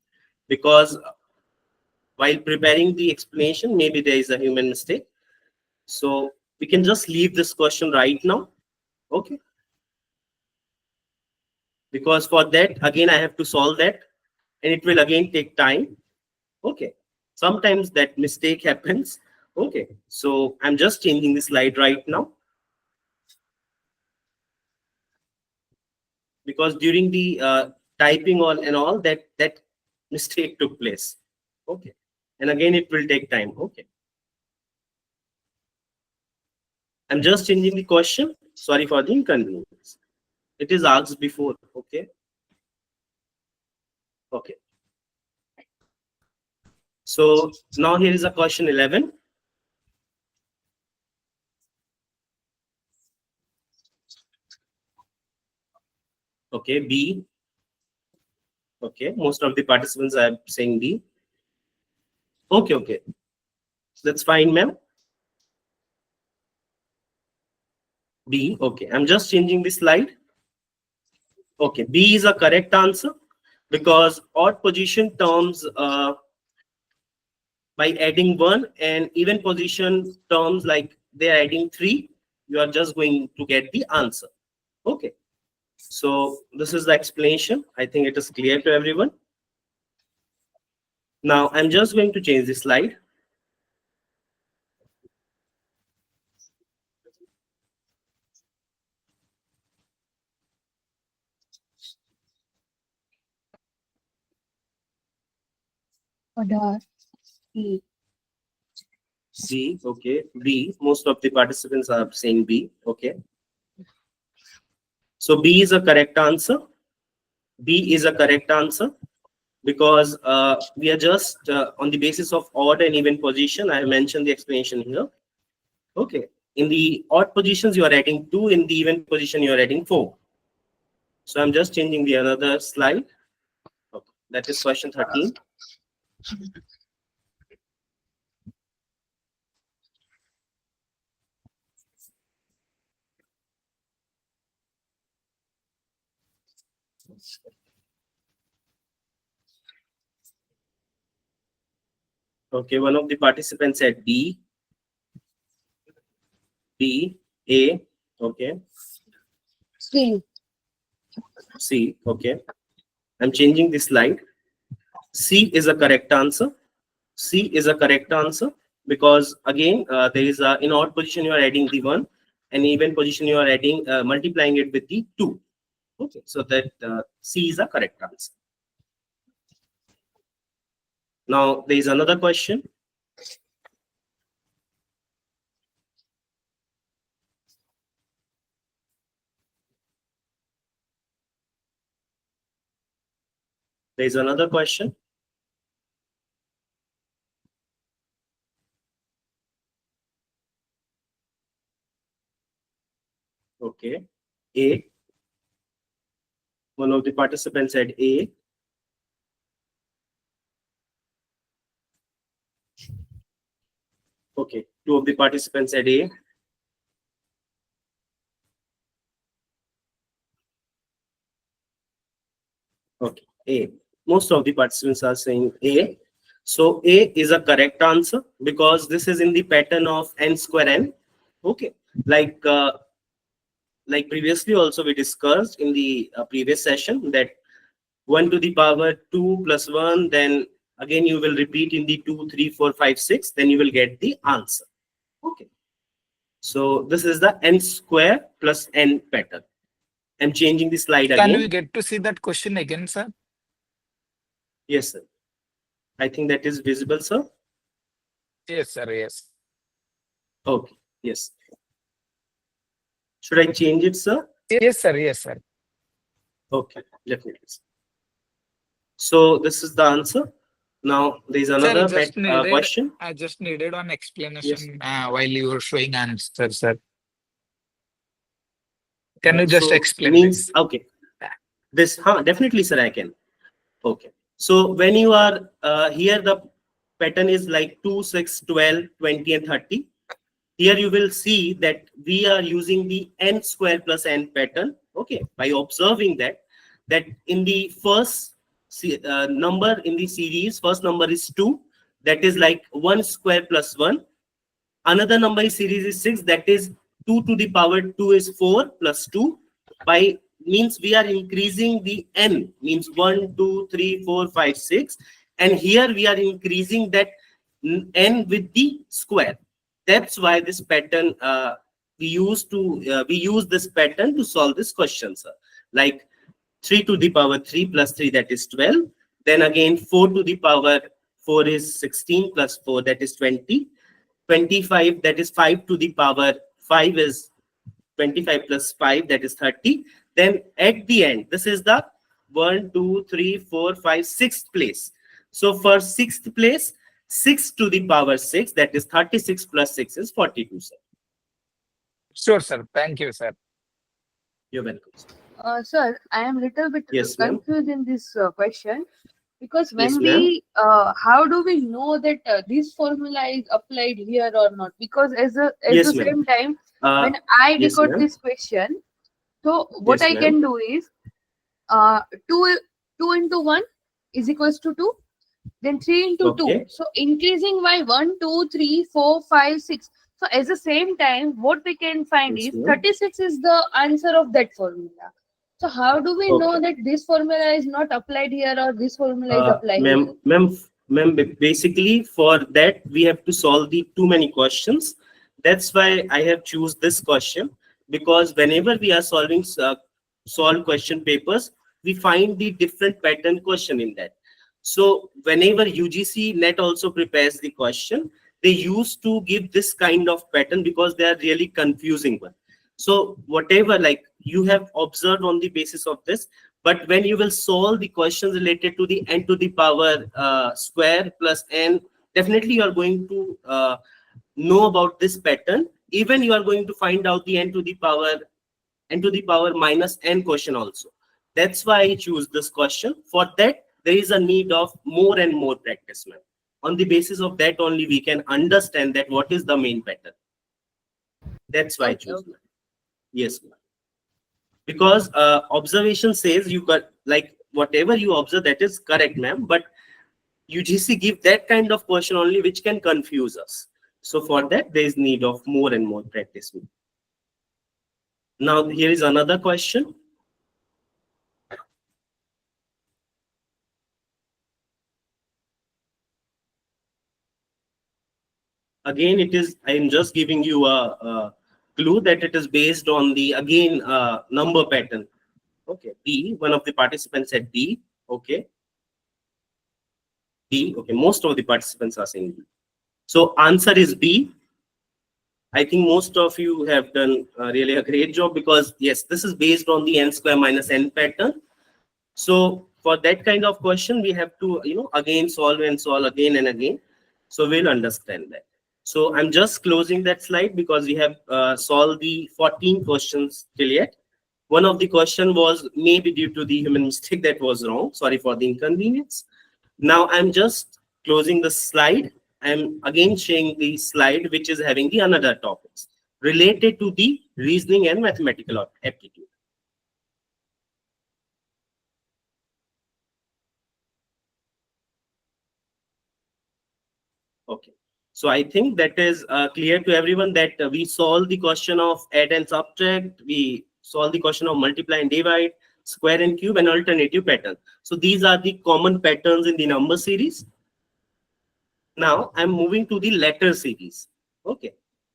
because while preparing the explanation, maybe there is a human mistake. So we can just leave this question right now. Okay. Because for that, again, I have to solve that and it will again take time. Okay. Sometimes that mistake happens. Okay. So I'm just changing the slide right now. Because during the typing and all that mistake took place. Okay. And again, it will take time. Okay. I'm just changing the question. Sorry for the inconvenience. It is asked before. Okay. Okay. So now here is a question 11. Okay, B. Okay, most of the participants are saying B. Okay, okay. That's fine, ma'am. B. Okay, I'm just changing the slide. Okay, B is a correct answer because odd position terms by adding 1 and even position terms like they are adding 3, you are just going to get the answer. Okay, so this is the explanation. I think it is clear to everyone. Now I'm just going to change the slide. B, okay, B. Most of the participants are saying B, okay. So B is a correct answer. B is a correct answer because we are just on the basis of odd and even position. I have mentioned the explanation here. Okay, in the odd positions you are adding 2, in the even position you are adding 4. So I'm just changing the another slide. Okay. That is question 13. Okay, one of the participants said B, A, okay. C. C, okay. I'm changing the slide. C is a correct answer. C is a correct answer because again, there is a in odd position you are adding the 1 and even position you are adding multiplying it with the 2. Okay, so that C is a correct answer. Now there is another question. There is another question. Okay. A. One of the participants said A. Okay. Two of the participants said A. Okay. A. Most of the participants are saying A. So A is a correct answer because this is in the pattern of n square n. Okay. Like previously also we discussed in the previous session that 1 to the power 2 plus 1, then again you will repeat in the 2, 3, 4, 5, 6, then you will get the answer. Okay. So this is the n square plus n pattern. I'm changing the slide Can we again. get to see that question again, sir? Yes, sir. I think that is visible, sir. Yes, sir. Yes. Okay. Yes. Should I change it, sir? Yes, sir. Yes, sir. Okay, definitely. So this is the answer. Now there is Sir, another I question. just needed one explanation while you were showing answer, sir. Can you just So explain means this? okay. This definitely, sir, I can. Okay. So when you are here, the pattern is like 2, 6, 12, 20, and 30. Here you will see that we are using the n square plus n pattern. Okay. By observing that in the first number in the series, first number is 2. That is like 1 square plus 1. Another number in series is 6. That is 2 to the power 2 is 4 plus 2. By means we are increasing the n, means 1, 2, 3, 4, 5, 6. And here we are increasing that n with the square. That's why this pattern we use this pattern to solve this question, sir. Like 3 to the power 3 plus 3, that is 12. Then again 4 to the power 4 is 16 plus 4, that is 20. 25, that is 5 to the power 5 is 25 plus 5, that is 30. Then at the end, this is the 1, 2, 3, 4, 5, 6th place. So for 6th place, 6 to the power 6, that is 36 plus 6 is 42, sir. Sure, sir. Thank you, sir. You're welcome, sir. Sir, I am little bit Yes, ma'am. confused in this question because Yes, when ma'am. we, how do we know that this formula is applied here or not? Because at Yes, the ma'am. same time, when I Yes, decode ma'am. this question, so what Yes, I ma'am. can do is 2 into 1 is equals to 2, then 3 into Okay. 2. So increasing by 1, 2, 3, 4, 5, 6. So at the same time, what we can find Yes, is ma'am. 36 is the answer of that formula. So how do we know that this formula is not applied here or this formula is applied here? Ma'am, basically for that we have to solve the too many questions. That's why I have choose this question, because whenever we are solving solve question papers, we find the different pattern question in that. So whenever UGC NET also prepares the question, they used to give this kind of pattern because they are really confusing one. So whatever like you have observed on the basis of this, but when you will solve the questions related to the n to the power square plus n, definitely you are going to know about this pattern. Even you are going to find out the n to the power minus n question also. That's why I choose this question. For that, there is a need of more and more practice, ma'am. On the basis of that only we can understand that what is the main pattern. That's why I choose, ma'am. Yes, ma'am. Because observation says you got like whatever you observe that is correct, ma'am, but UGC give that kind of question only which can confuse us. So for that there is need of more and more practice. Now here is another question. Again, it is, I am just giving you a clue that it is based on the again number pattern. Okay, D. One of the participants said D. Okay. B. Okay, most of the participants are saying B. So answer is B. I think most of you have done really a great job, because yes, this is based on the n square minus n pattern. So for that kind of question, we have to, again solve and solve again and again. So we'll understand that. So I'm just closing that slide because we have solved the 14 questions till yet. One of the question was maybe due to the human mistake that was wrong. Sorry for the inconvenience. Now I'm just closing the slide. I'm again sharing the slide which is having the another topics related to the reasoning and mathematical aptitude. Okay. So I think that is clear to everyone that we solve the question of add and subtract. We solve the question of multiply and divide, square and cube, and alternative pattern. So these are the common patterns in the number series. Now I'm moving to the letter series. Okay.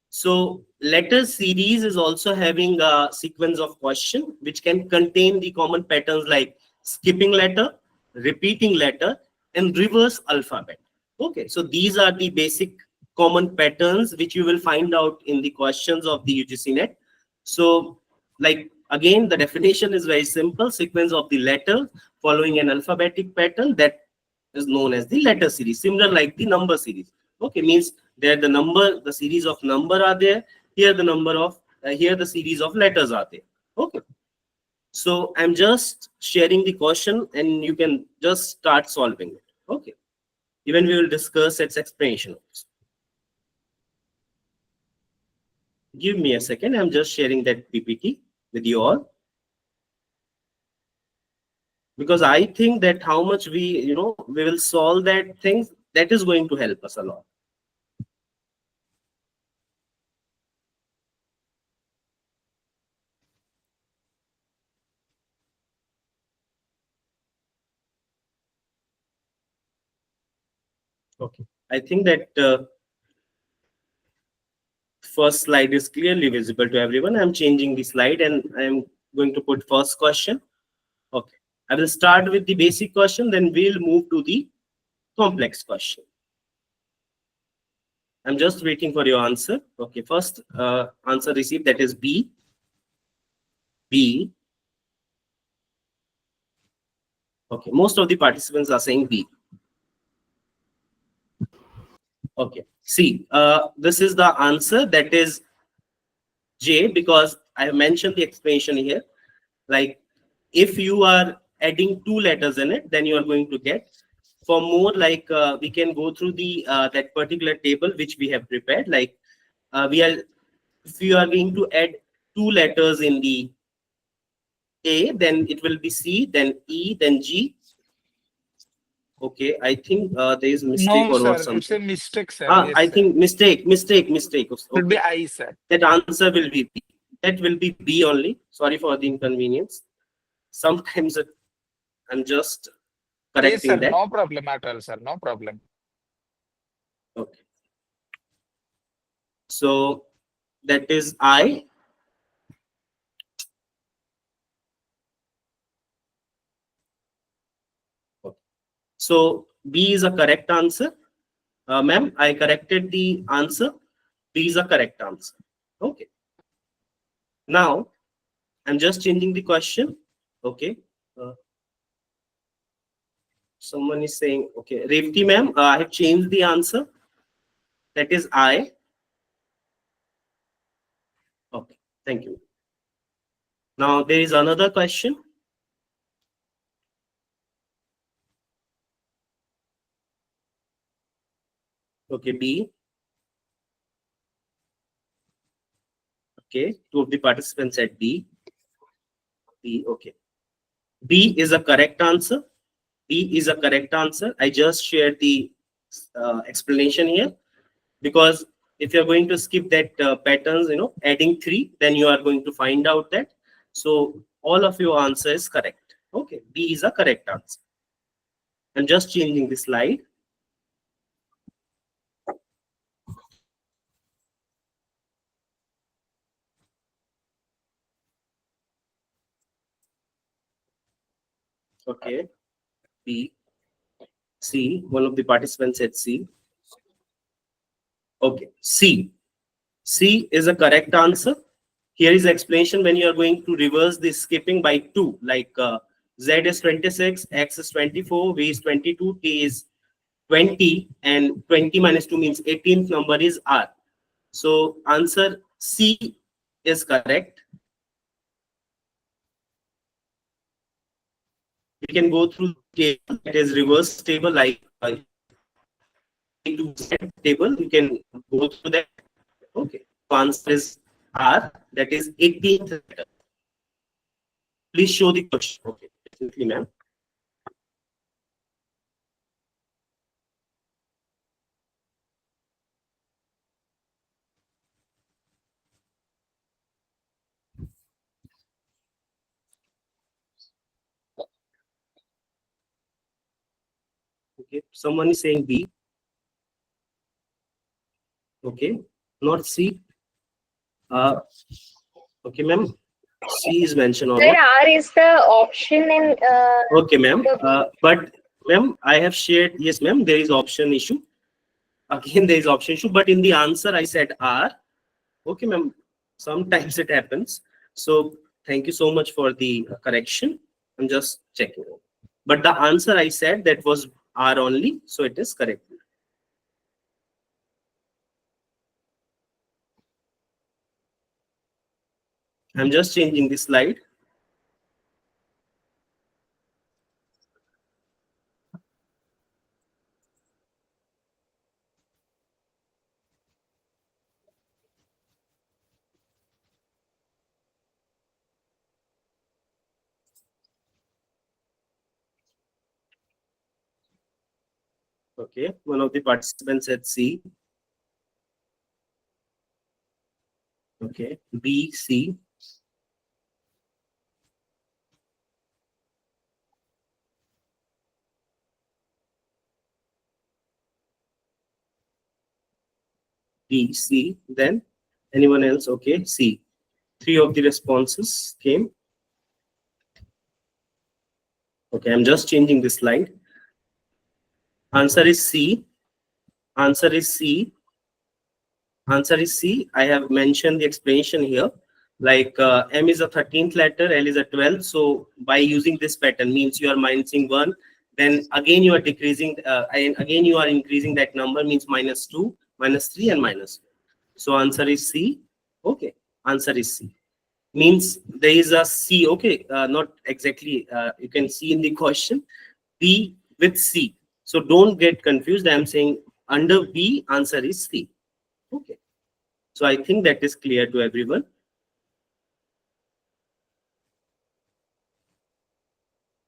So letter series is also having a sequence of question which can contain the common patterns like skipping letter, repeating letter, and reverse alphabet. Okay, so these are the basic common patterns which you will find out in the questions of the UGC NET. So like again, the definition is very simple: sequence of the letter following an alphabetic pattern that is known as the letter series, similar like the number series. Okay, means there the series of number are there. Here here the series of letters are there. Okay, so I'm just sharing the question and you can just start solving it. Okay, even we will discuss its explanation also. Give me a second. I'm just sharing that PPT with you all, because I think that how much we will solve that things, that is going to help us a lot. Okay, I think that first slide is clearly visible to everyone. I'm changing the slide and I'm going to put first question. Okay, I will start with the basic question, then we'll move to the complex question. I'm just waiting for your answer. Okay, first answer received, that is B. B. Okay, most of the participants are saying B. Okay, see, this is the answer, that is J, because I have mentioned the explanation here. Like if you are adding two letters in it, then you are going to get. For more, like we can go through the that particular table which we have prepared. Like if you are going to add two letters in the A, then it will be C, then E, then G. Okay, I think there is mistake No, or not sir. It's a something. mistake, sir. Yes, I sir. think mistake. Should be Okay, I, sir. that answer will be B. That will be B only. Sorry for the inconvenience. Sometimes I'm just Yes, sir. correcting that. No problem at all, sir. No problem. Okay. So that is I. Okay. So B is a correct answer. Ma'am, I corrected the answer. B is a correct answer. Okay. Now I'm just changing the question. Okay. Someone is saying, okay, Revati ma'am, I have changed the answer. That is I. Okay, thank you. Now there is another question. Okay, B. Okay, two of the participants said B. B, okay. B is a correct answer. B is a correct answer. I just shared the explanation here, because if you're going to skip that patterns, adding 3, then you are going to find out that. So all of your answer is correct. Okay, B is a correct answer. I'm just changing the slide. Okay, B. C. One of the participants said C. Okay, C. C is a correct answer. Here is the explanation when you are going to reverse this skipping by 2, like Z is 26, X is 24, V is 22, T is 20, and 20 minus 2 means 18th number is R. So answer C is correct. We can go through the table, that is reverse table, like to Z table, you can go through that. Okay, so answer is R, that is 18th letter. Please show the question. Okay, definitely, ma'am. Okay, someone is saying B. Okay, not C. Okay, ma'am. C is mentioned or Sir, not? R is the option in. Okay, ma'am. But ma'am, I have shared. Yes, ma'am. There is option issue. Again, there is option issue. But in the answer, I said R. Okay, ma'am. Sometimes it happens. So thank you so much for the correction. I'm just checking. But the answer I said that was R only. So it is correct. I'm just changing the slide. Okay, one of the participants said C. Okay, B, C. B, C. Then anyone else? Okay, C. 3 of the responses came. Okay, I'm just changing the slide. Answer is C. Answer is C. Answer is C. I have mentioned the explanation here. Like M is a 13th letter, L is a 12th. So by using this pattern means you are minusing 1. Then again you are decreasing, and again you are increasing that number means -2, -3, and -4. So answer is C. Okay, answer is C. Means there is a C. Okay, not exactly. You can see in the question B with C. So don't get confused. I am saying under B, answer is C. Okay. So I think that is clear to everyone.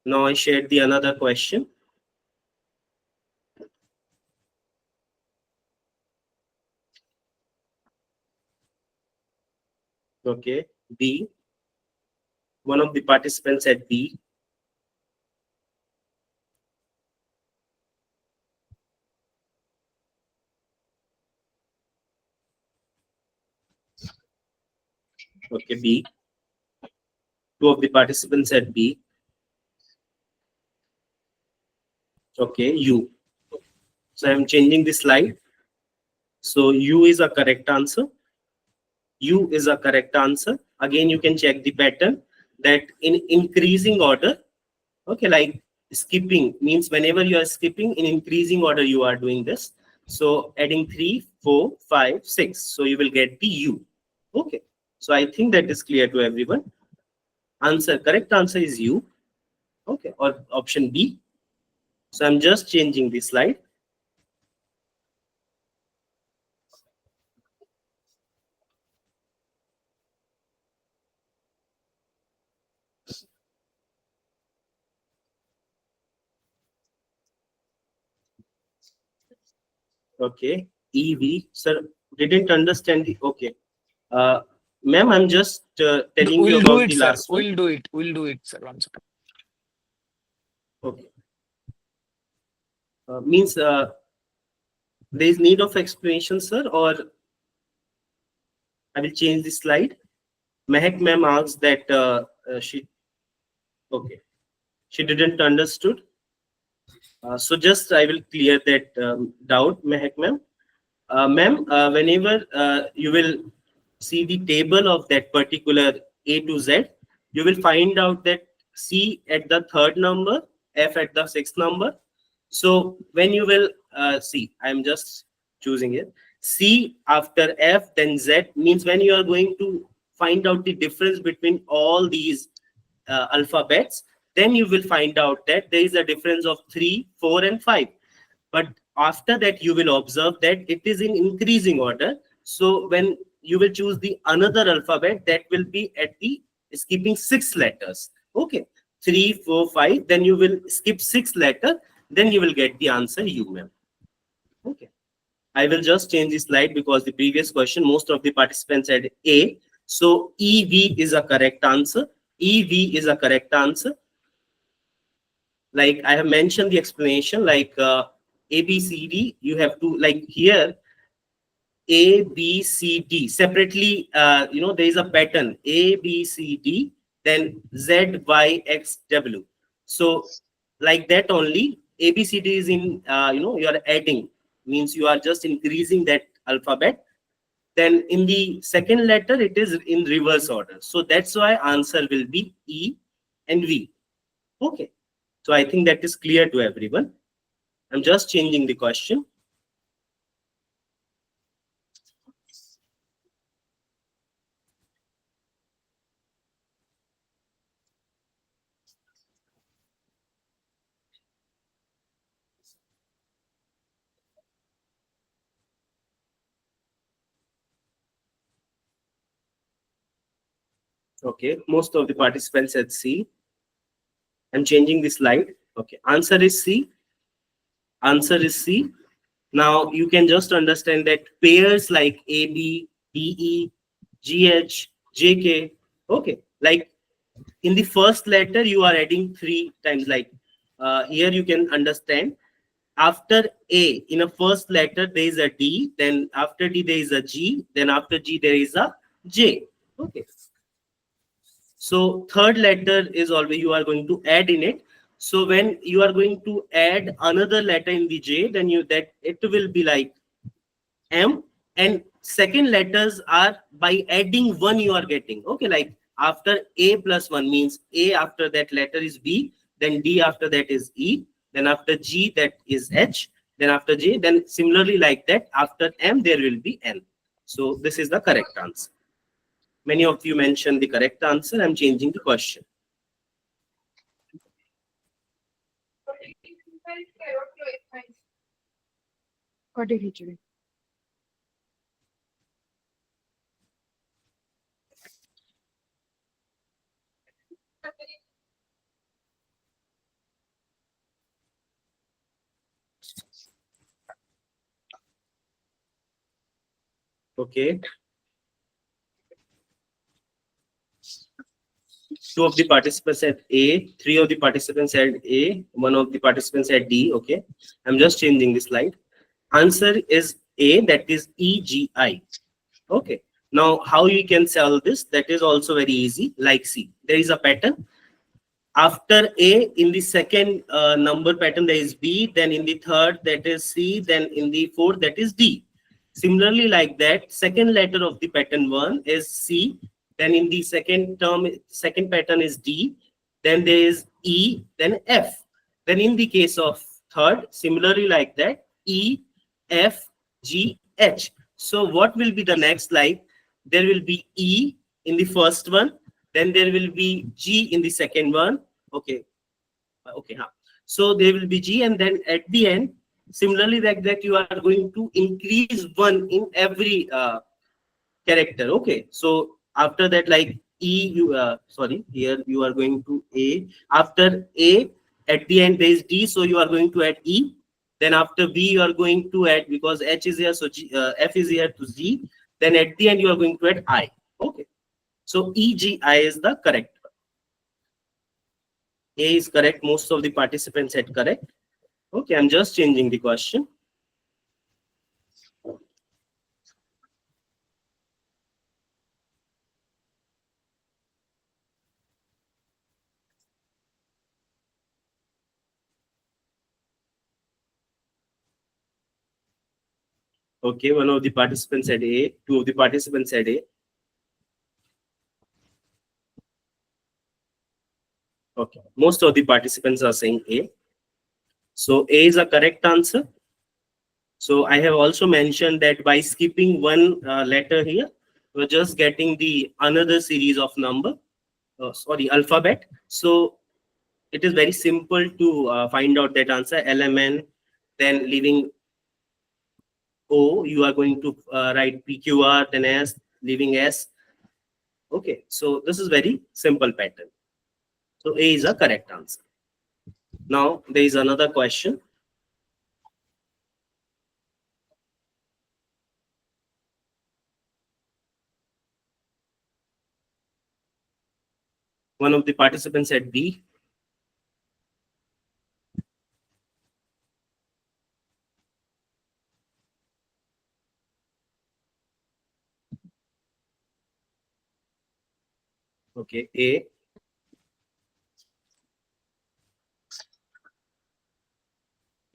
Now I shared the another question. Okay, B. One of the participants said B. Okay, B. 2 of the participants said B. Okay, U. So I am changing the slide. So U is a correct answer. U is a correct answer. Again, you can check the pattern that in increasing order, okay, like skipping means whenever you are skipping in increasing order, you are doing this. So adding 3, 4, 5, 6. So you will get the U. Okay. So I think that is clear to everyone. Answer, correct answer is U. Okay. Or option B. So I'm just changing the slide. Okay. EV. Sir, didn't understand the, okay. Ma'am, I'm just telling you We'll do about it, the sir. last one. We'll do it. We'll do it, sir. One second. Okay. Means there is need of explanation, sir, or I will change the slide. Mehak ma'am asked that she, okay, she didn't understood. So just I will clear that doubt, Mehak ma'am. Ma'am, whenever you will see the table of that particular A to Z, you will find out that C at the third number, F at the sixth number. So when you will see, I'm just choosing it. C after F, then Z means when you are going to find out the difference between all these alphabets, then you will find out that there is a difference of 3, 4, and 5. But after that, you will observe that it is in increasing order. So when you will choose the another alphabet, that will be at the skipping 6 letters. Okay, 3, 4, 5. Then you will skip 6 letter. Then you will get the answer U, ma'am. Okay. I will just change the slide because the previous question, most of the participants said A. So EV is a correct answer. EV is a correct answer. Like I have mentioned the explanation, like A, B, C, D, you have to, like here, A, B, C, D separately, there is a pattern A, B, C, D, then Z, Y, X, W. So like that only, A, B, C, D is in, you are adding, means you are just increasing that alphabet. Then in the second letter, it is in reverse order. So that's why answer will be E and V. Okay. So I think that is clear to everyone. I'm just changing the question. Okay, most of the participants said C. I'm changing the slide. Okay, answer is C. Answer is C. Now you can just understand that pairs like AB, DE, GH, JK. Okay, like in the first letter you are adding 3 times. Like here you can understand. After A, in a first letter there is a D. Then after D there is a G. Then after G there is a J. Okay. So third letter is always you are going to add in it. So when you are going to add another letter in the J, then that it will be like M, and second letters are by adding one you are getting. Okay, like after A plus 1 means A, after that letter is B, then D after that is E, then after G that is H, then after J, then similarly like that after M there will be N. So this is the correct answer. Many of you mentioned the correct answer. I'm changing the question. Okay. 2 of the participants said A, 3 of the participants said A, 1 of the participants said D. Okay. I'm just changing the slide. Answer is A, that is EGI. Okay. Now, how you can solve this? That is also very easy. Like C, there is a pattern. After A, in the second number pattern, there is B. Then in the third, that is C. Then in the fourth, that is D. Similarly, like that, second letter of the pattern 1 is C. Then in the second term, second pattern is D. Then there is E, then F. Then in the case of third, similarly like that, E, F, G, H. So what will be the next? Like there will be E in the first one, then there will be G in the second one. Okay. Okay. Huh. So there will be G, and then at the end, similarly like that, you are going to increase 1 in every character. Okay. So after that, like E, sorry, here you are going to A. After A, at the end there is D, so you are going to add E. Then after B, you are going to add, because H is here, so F is here to G. Then at the end, you are going to add I. Okay. So EGI is the correct one. A is correct. Most of the participants said correct. Okay, I'm just changing the question. Okay, one of the participants said A, two of the participants said A. Okay, most of the participants are saying A. So A is a correct answer. So I have also mentioned that by skipping one letter here, we're just getting the another series of number, alphabet. So it is very simple to find out that answer, LMN, then leaving O, you are going to write PQR, then S, leaving S. Okay, so this is very simple pattern. So A is a correct answer. Now there is another question. One of the participants said B. Okay, A.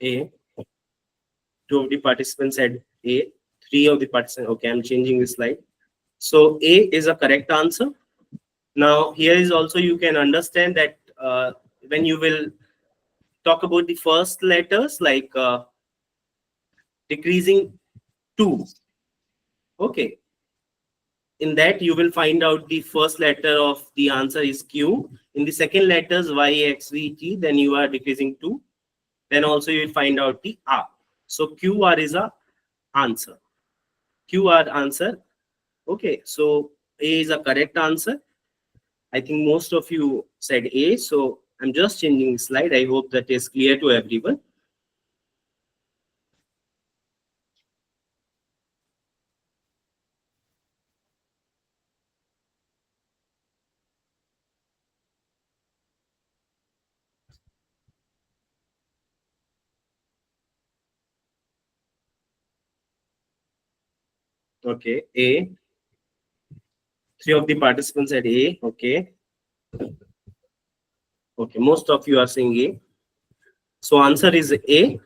A. Two of the participants said A. Three of the participants. Okay, I'm changing the slide. So A is a correct answer. Now here is also you can understand that when you will talk about the first letters like decreasing 2. Okay. In that you will find out the first letter of the answer is Q. In the second letters Y, X, V, T, then you are decreasing 2. Then also you will find out the R. So QR is a answer. QR answer. Okay, so A is a correct answer. I think most of you said A, so I'm just changing the slide. I hope that is clear to everyone. Okay, A. Three of the participants said A. Okay. Okay, most of you are saying A. So answer is A,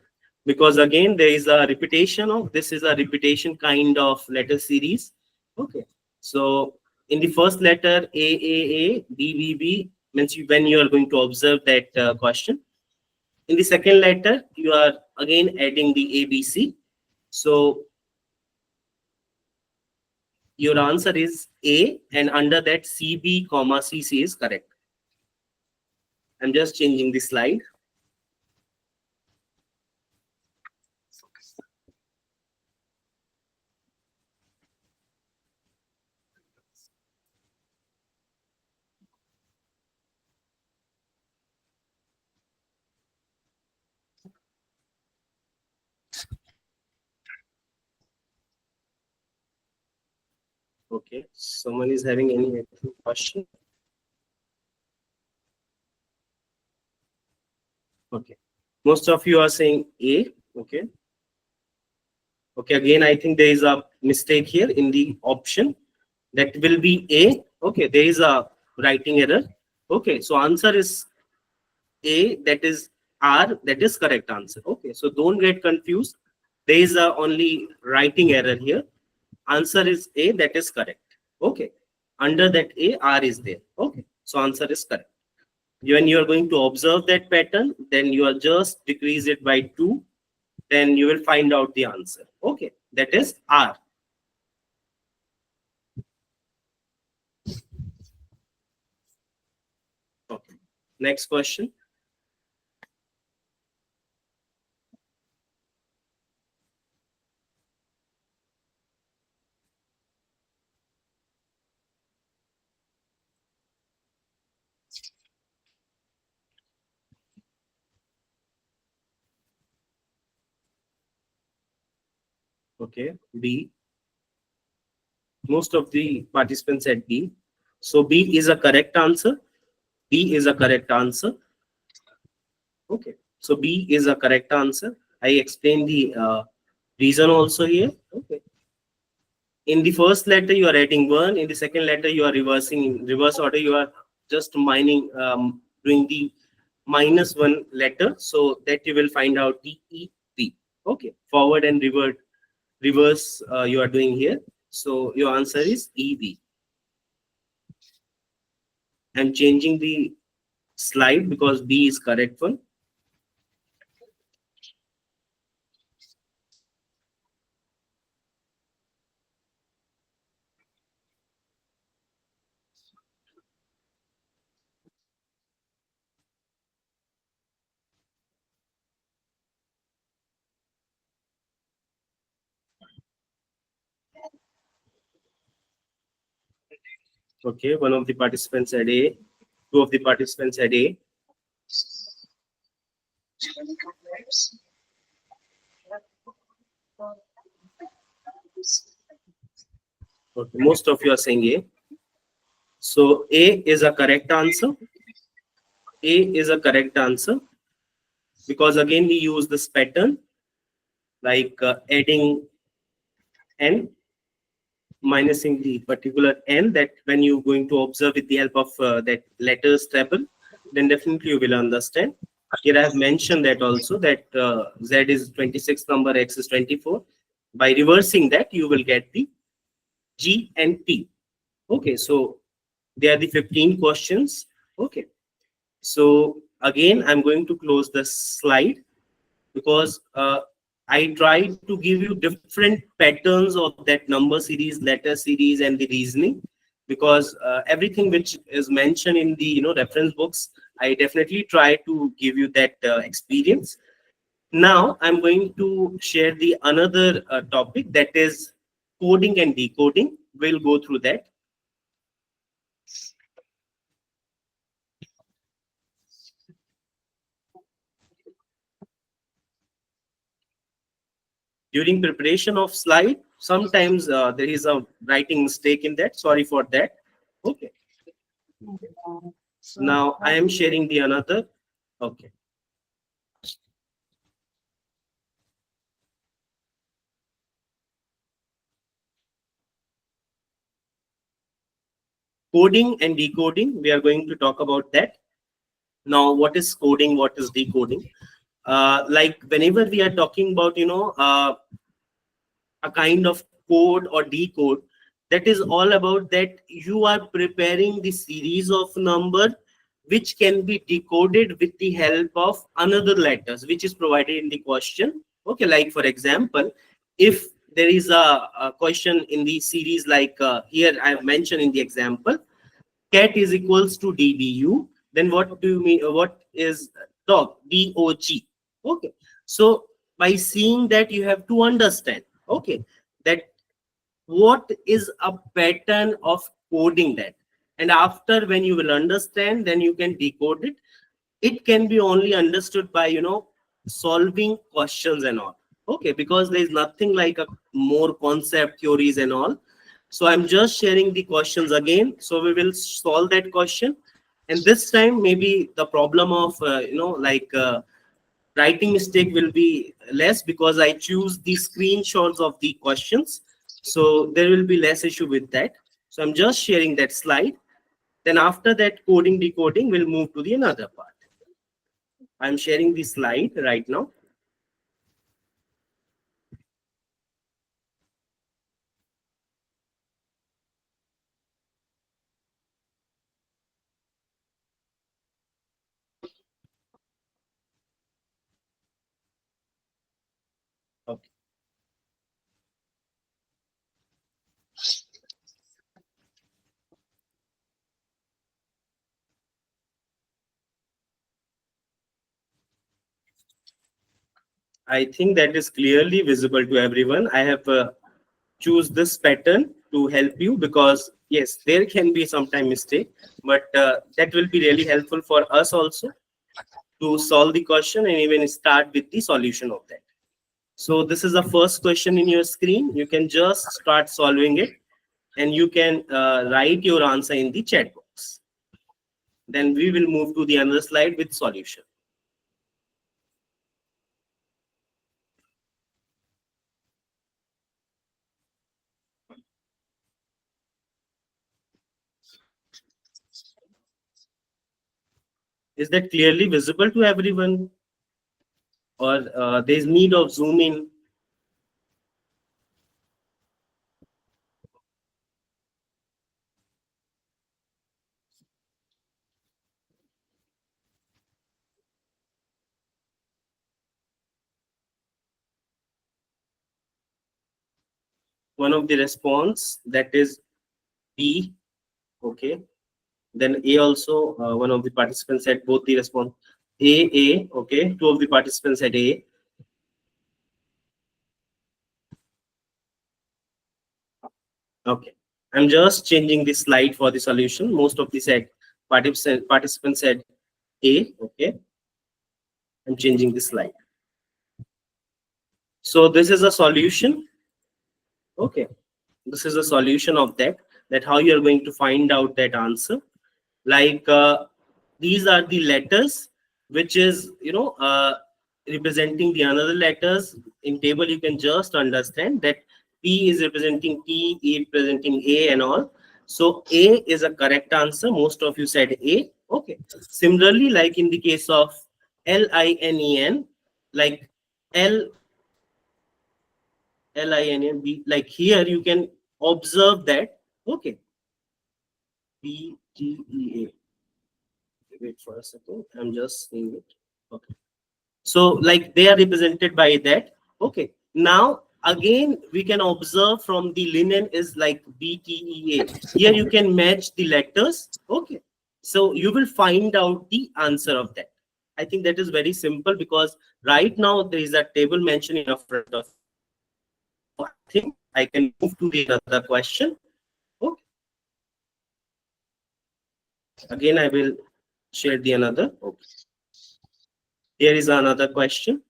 because again there is a repetition of this is a repetition kind of letter series. Okay, so in the first letter A, B means when you are going to observe that question. In the second letter you are again adding the ABC. So your answer is A, and under that CB, CC is correct. I'm just changing the slide. Okay, someone is having any question? Okay, most of you are saying A. Okay. Okay, again, I think there is a mistake here in the option. That will be A. Okay, there is a writing error. Okay, so answer is A, that is R, that is correct answer. Okay, so don't get confused. There is a only writing error here. Answer is A, that is correct. Okay, under that A, R is there. Okay, so answer is correct. When you are going to observe that pattern, then you are just decrease it by 2. Then you will find out the answer. Okay, that is R. Okay, next question. Okay, B. Most of the participants said B. So B is a correct answer. B is a correct answer. Okay, so B is a correct answer. I explained the reason also here. Okay. In the first letter, you are adding 1. In the second letter, you are reversing in reverse order. You are just doing the -1 letter, so that you will find out the EP. Okay, forward and revert reverse you are doing here. So your answer is EV. I'm changing the slide because B is correct one. Okay, one of the participants had A, two of the participants had A. Okay, most of you are saying A. So A is a correct answer. A is a correct answer because again we use this pattern like adding n, minusing the particular n, that when you're going to observe with the help of that letters table, then definitely you will understand. Here I have mentioned that also, that Z is 26 number, X is 24. By reversing that, you will get the G and T. Okay, so they are the 15 questions. Okay, so again, I'm going to close the slide because I tried to give you different patterns of that number series, letter series, and the reasoning, because everything which is mentioned in the reference books, I definitely try to give you that experience. Now I'm going to share the another topic, that is coding and decoding. We'll go through that. During preparation of slide, sometimes there is a writing mistake in that. Sorry for that. Okay. Now I am sharing the another. Okay. Coding and decoding, we are going to talk about that. Now, what is coding? What is decoding? Like whenever we are talking about, a kind of code or decode, that is all about that you are preparing the series of number which can be decoded with the help of another letters which is provided in the question. Okay, like for example, if there is a question in the series, like here I have mentioned in the example, cat is equals to dbu, then what do you mean, what is dog, dog? Okay, so by seeing that, you have to understand, okay, that what is a pattern of coding that, and after when you will understand, then you can decode it. It can be only understood by solving questions and all. Okay, because there is nothing like a more concept theories and all. So I'm just sharing the questions again, so we will solve that question. And this time maybe the problem of writing mistake will be less, because I choose the screenshots of the questions, so there will be less issue with that. So I'm just sharing that slide. Then after that, coding decoding, will move to the another part. I'm sharing the slide right now. Okay. I think that is clearly visible to everyone. I have choose this pattern to help you, because yes, there can be sometime mistake, but that will be really helpful for us also to solve the question and even start with the solution of that. So this is the first question in your screen. You can just start solving it, and you can write your answer in the chat box. Then we will move to the another slide with solution. Is that clearly visible to everyone, or there is need of zoom in? one of the response, that is B. Okay. Then A also, one of the participants said both the response. A. Okay. Two of the participants said A. Okay. I'm just changing the slide for the solution. Most of the said participants said A. Okay. I'm changing the slide. So this is a solution. Okay. This is a solution of that how you're going to find out that answer. Like these are the letters, which is, representing the another letters. In table, you can just understand that P is representing T, E representing A and all. So A is a correct answer. Most of you said A. Okay. Similarly, like in the case of LINEN, like LINEN, like here you can observe that. Okay. BTEA. Wait for a second. I'm just seeing it. Okay. So like they are represented by that. Okay. Now again we can observe from the linen is like BTEA. Here you can match the letters. Okay. So you will find out the answer of that. I think that is very simple because right now there is a table mentioned in front of. I think I can move to the other question. Okay. Again, I will share the another. Okay. Here is another question.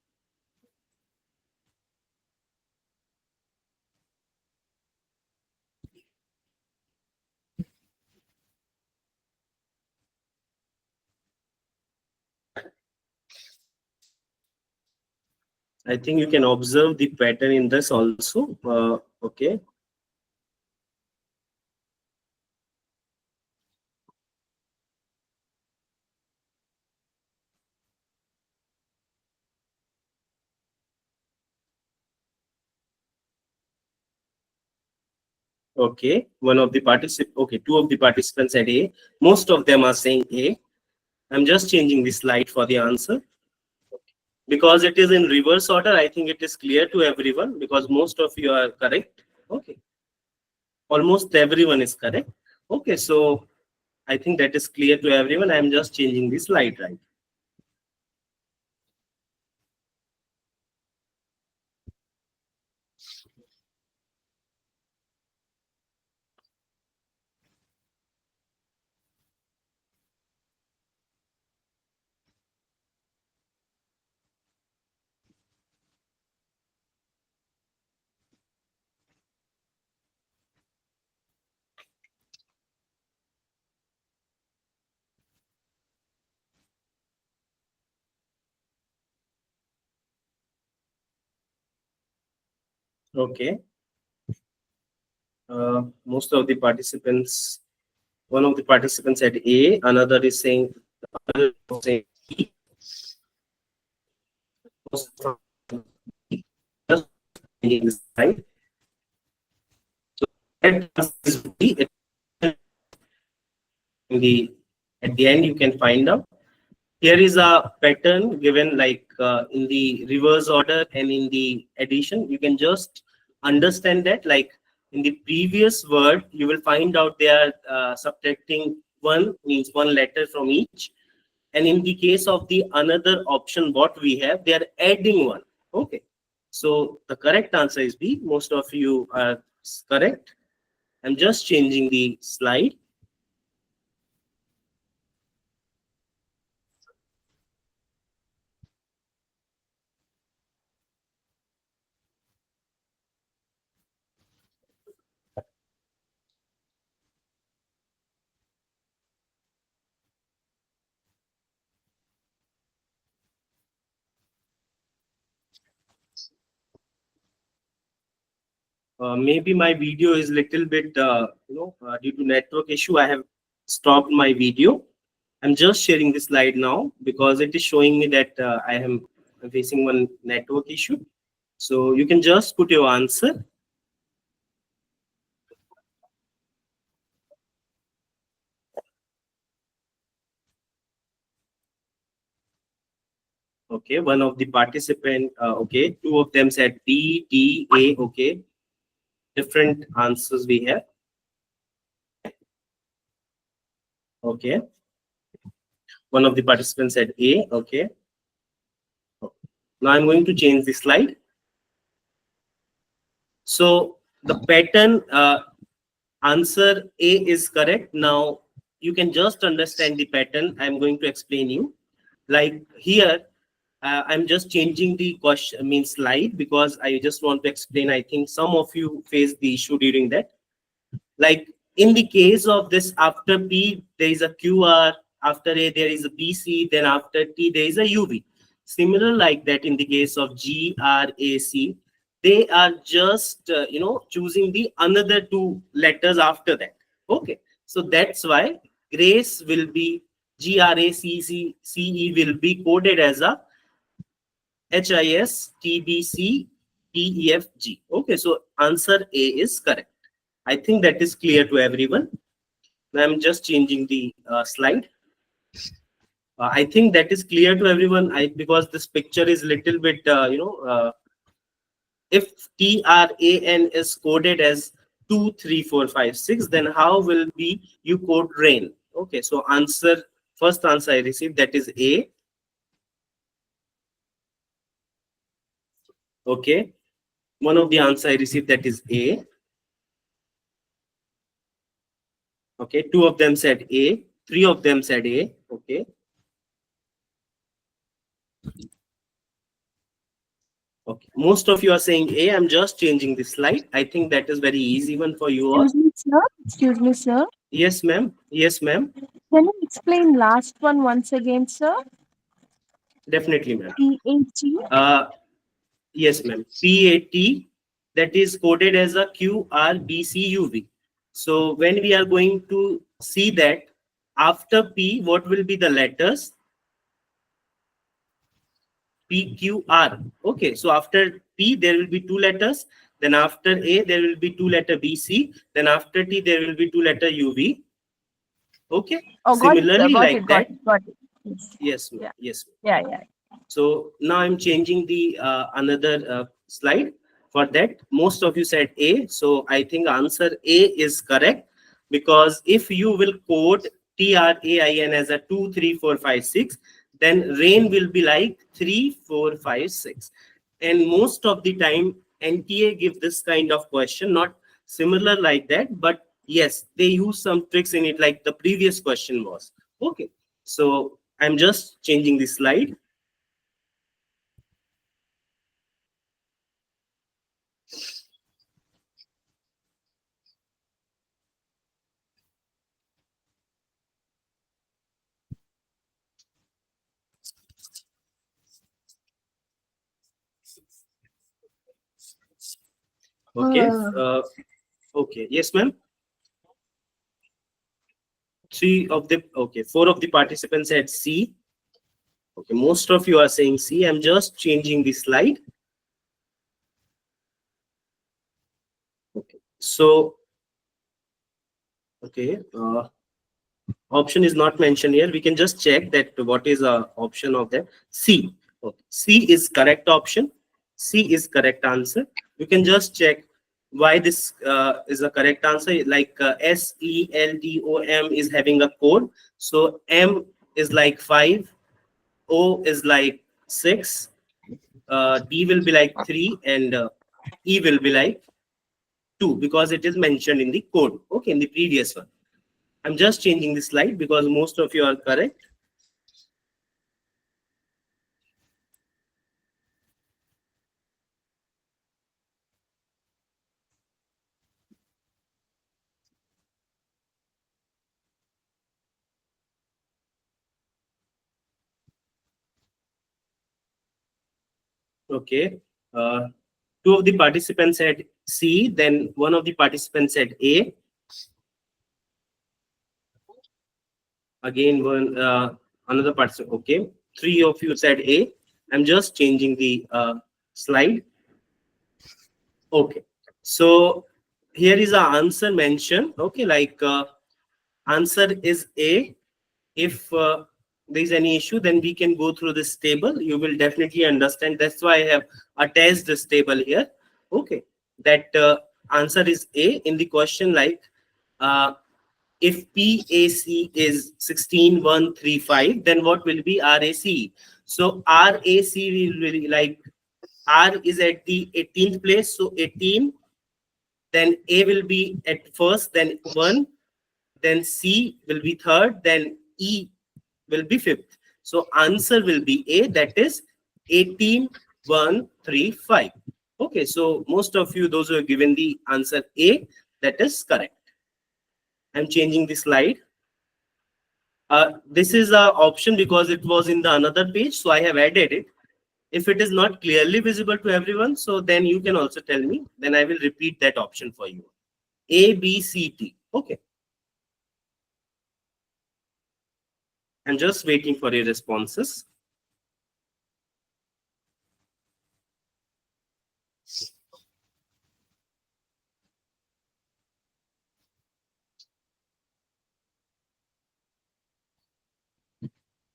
I think you can observe the pattern in this also. Okay. Okay. One of the participants, okay, two of the participants said A. Most of them are saying A. I'm just changing the slide for the answer. Because it is in reverse order, I think it is clear to everyone because most of you are correct. Okay. Almost everyone is correct. Okay. So I think that is clear to everyone. I'm just changing the slide, right? Okay. Most of the participants, one of the participants said A, another is saying, B. Just changing the slide. So that is B. At the end, you can find out. Here is a pattern given like in the reverse order and in the addition. You can just understand that like in the previous word, you will find out they are subtracting one, means one letter from each. And in the case of the another option, what we have, they are adding one. Okay. So the correct answer is B. Most of you are correct. I'm just changing the slide. Maybe my video is little bit, due to network issue, I have stopped my video. I'm just sharing the slide now because it is showing me that I am facing one network issue. So you can just put your answer. Okay, one of the participant, okay, two of them said B, T, A, okay. different answers we have. Okay. One of the participants said A. Okay. Now I'm going to change the slide. So the pattern answer A is correct. Now you can just understand the pattern. I'm going to explain you. Like here, I'm just changing the question means slide because I just want to explain. I think some of you faced the issue during that. Like in the case of this, after P there is a QR, after A there is a BC, then after T there is a UV. Similar like that in the case of GRAC, they are just choosing the another two letters after that. Okay, so that's why grace will be GRACCE will be coded as a HISTBCDEFG. Okay, so answer A is correct. I think that is clear to everyone. Now I'm just changing the slide. I think that is clear to everyone. Because this picture is little bit, if TRAN is coded as 2, 3, 4, 5, 6, then how will be you code rain? Okay, so first answer I received, that is A. Okay, one of the answer I received, that is A. Okay, two of them said A, three of them said A. Okay. Okay, most of you are saying A. I'm just changing the slide. I think that is very easy one for you all. Excuse me, sir. Excuse me, sir. Yes, ma'am. Yes, ma'am. Can you explain last one once again, sir? Definitely, ma'am. PAT. Yes, ma'am. PAT, that is coded as a QRBCUV. So when we are going to see that after P, what will be the letters? PQR. Okay, so after P there will be two letters, then after A there will be two letter BC, then after T there will be two letter UV. Okay, Oh, similarly got like it, that. got it. Yes, ma'am. Yeah. Yes, ma'am. Yeah. So now I'm changing the another slide. For that, most of you said A, so I think answer A is correct, because if you will code TRAIN as a 2, 3, 4, 5, 6, then rain will be like 3, 4, 5, 6. And most of the time NTA give this kind of question, not similar like that, but yes, they use some tricks in it, like the previous question was. Okay, so I'm just changing the slide. Okay. Okay. Yes, ma'am. Four of the participants said C. Okay, most of you are saying C. I'm just changing the slide. Okay. So, okay, option is not mentioned here. We can just check that what is a option of that. C. Okay. C is correct option. C is correct answer. You can just check why this is a correct answer. Like SELDOM is having a code. So M is like 5, O is like 6, D will be like 3, and E will be like 2, because it is mentioned in the code. Okay, in the previous one. I'm just changing the slide because most of you are correct. Okay. Two of the participants said C, then one of the participants said A. Again, another participant. Okay. Three of you said A. I'm just changing the slide. Okay. So here is our answer mentioned. Okay, like answer is A. If there is any issue, then we can go through this table. You will definitely understand. That's why I have attached this table here. Okay, that answer is A in the question, like if PAC is 16135, then what will be RAC? So RAC will be like, R is at the 18th place, so 18, then A will be at first, then 1, then C will be third, then E will be fifth. So answer will be A, that is 18135. Okay, so most of you, those who have given the answer A, that is correct. I'm changing the slide. This is a option because it was in the another page, so I have added it. If it is not clearly visible to everyone, so then you can also tell me, then I will repeat that option for you. A, B, C, T. Okay. I'm just waiting for your responses.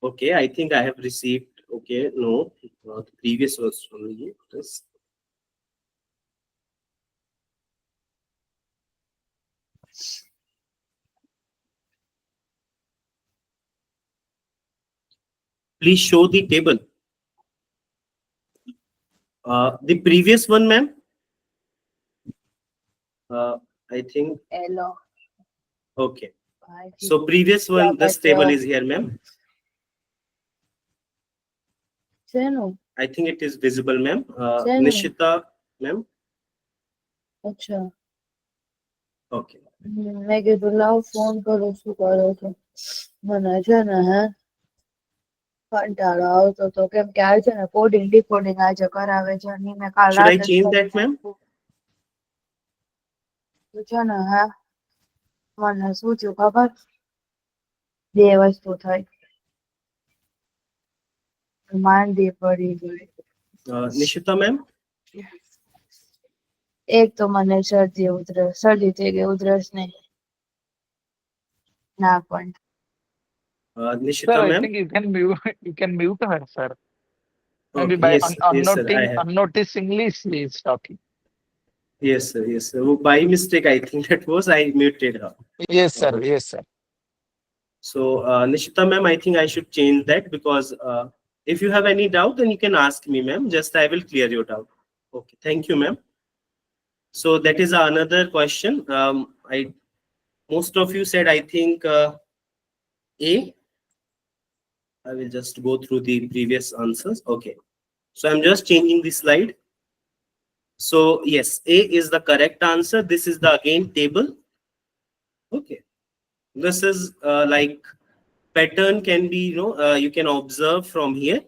Okay, I think I have received. Okay, no, the previous was only this. Please show the table. The previous one, ma'am. I think. Hello. Okay. So previous one, this table is here, ma'am. I think it is visible, ma'am. Nishita, ma'am. अच्छा Okay. मैं कીધું લાવ phone કરું શું કરો છો મને છે ને હે કંટાળો આવતો તો કેમ કે આ છે ને કોડિંગ ડીકોડિંગ આજે કરાવે છે અને મેં કાલ Should I રાતે change that, ma'am? તો છે ને હે મને શું થયું ખબર બે વસ્તુ થઈ માંદી પડી ગઈ Nishita, ma'am. એક તો મને શરદી થઈ ગઈ ઉધરસ નહીં ના પણ Sir, Nishita, I ma'am. think you can mute her, sir. Maybe Okay, by yes, yes, sir, I have. unnoticingly she is talking. Yes, sir, yes, sir. Oh, by mistake, I think that was I muted her. Yes, sir. Yes, sir. So, Nishita, ma'am, I think I should change that because if you have any doubt, then you can ask me, ma'am. Just I will clear your doubt. Okay, thank you, ma'am. So that is another question. Most of you said, I think A. I will just go through the previous answers. Okay, so I'm just changing the slide. So yes, A is the correct answer. This is the again table. Okay, this is like pattern can be, you can observe from here.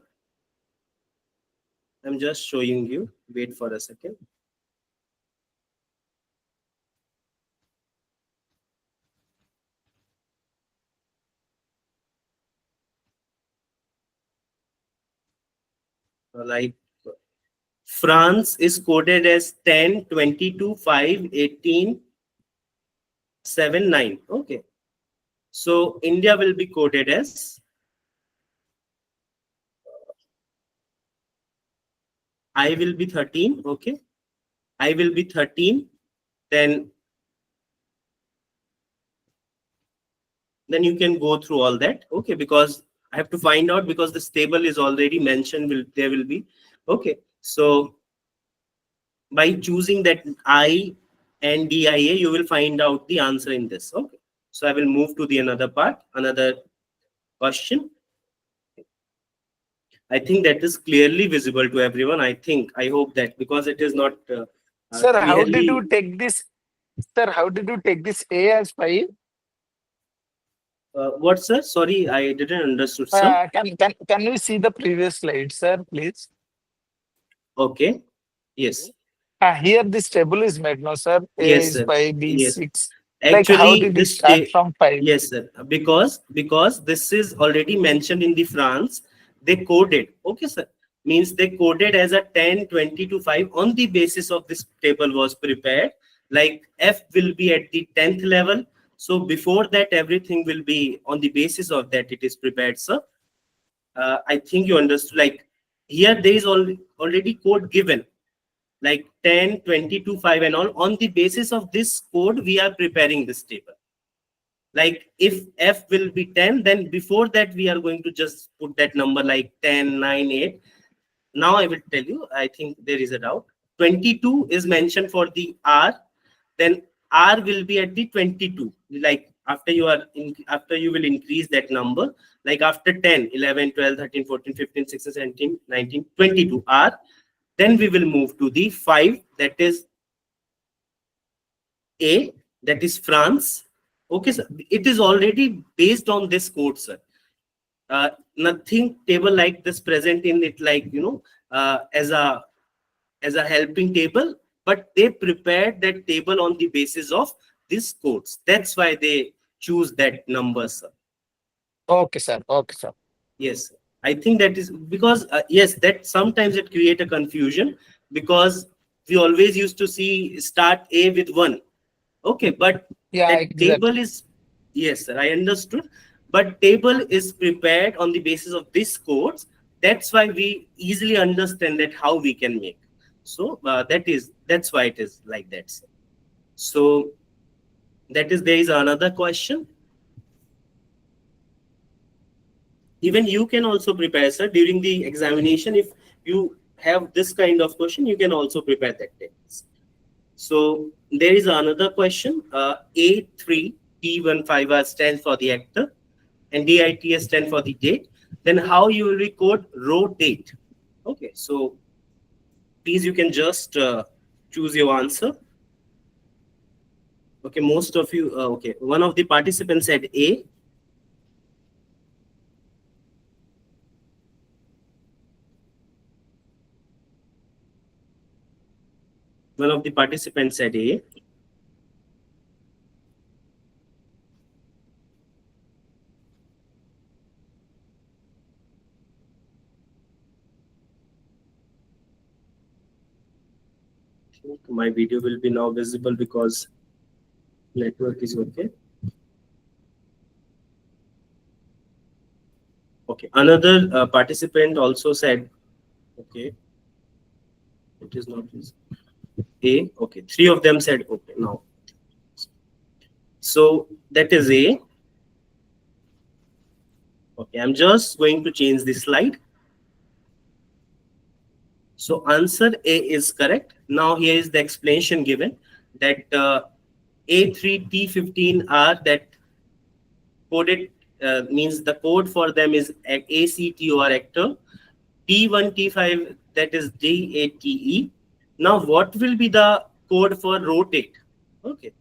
I'm just showing you. Wait for a second. Like France is coded as 10, 22, 5, 18, 7, 9. Okay. So India will be coded as I will be 13. Okay. I will be 13. Then you can go through all that. Okay. Because I have to find out because this table is already mentioned. There will be. Okay. So by choosing that I and DIA, you will find out the answer in this. Okay. So I will move to the another part, another question. I think that is clearly visible to everyone. I hope that because it is not Sir, clearly... how did you take this? Sir, how did you take this A as 5? What, sir? Sorry, I didn't understood, sir. Can we see the previous slide, sir, please? Okay. Yes. Here this table is made, no, sir? A Yes, is sir. 5, B Yes. 6. Actually, like how did it start from 5? Yes, sir. Because this is already mentioned in the France. They coded. Okay, sir. Means they coded as a 10, 20 to 5 on the basis of this table was prepared. Like F will be at the 10th level. So before that, everything will be on the basis of that it is prepared, sir. I think you understood. Like here, there is already code given. like 10, 22, 5 and all. On the basis of this code, we are preparing this table. Like if F will be 10, then before that we are going to just put that number like 10, 9, 8. Now I will tell you, I think there is a doubt. 22 is mentioned for the R, then R will be at the 22. Like after you will increase that number, like after 10, 11, 12, 13, 14, 15, 16, 17, 19, 22 R, then we will move to the 5, that is A, that is France. Okay, sir. It is already based on this code, sir. Nothing table like this present in it, like, you know, as a helping table, but they prepared that table on the basis of these codes. That's why they choose that number, sir. Okay, sir. Okay, sir. Yes, I think that is because yes, that sometimes it create a confusion, because we always used to see start A with 1. Okay, but Yeah, that exactly. table is, yes, sir, I understood. But table is prepared on the basis of these codes. That's why we easily understand that how we can make. So that's why it is like that, sir. So there is another question. Even you can also prepare, sir, during the examination. If you have this kind of question, you can also prepare that text. So there is another question. A3 T15R stands for the actor, and DITS stands for the date. Then how you will record rotate? Okay, so please, you can just choose your answer. Okay, most of you. Okay, one of the participants said A. One of the participants said A. My video will be now visible because network is okay. Okay, another participant also said, okay, it is not A. Okay, 3 of them said okay. Now, so that is A. Okay, I'm just going to change this slide. So answer A is correct. Now here is the explanation given that A3T15R, that coded means the code for them is ACT or actor. T1, T5, that is DATE. Now what will be the code for rotate? Okay,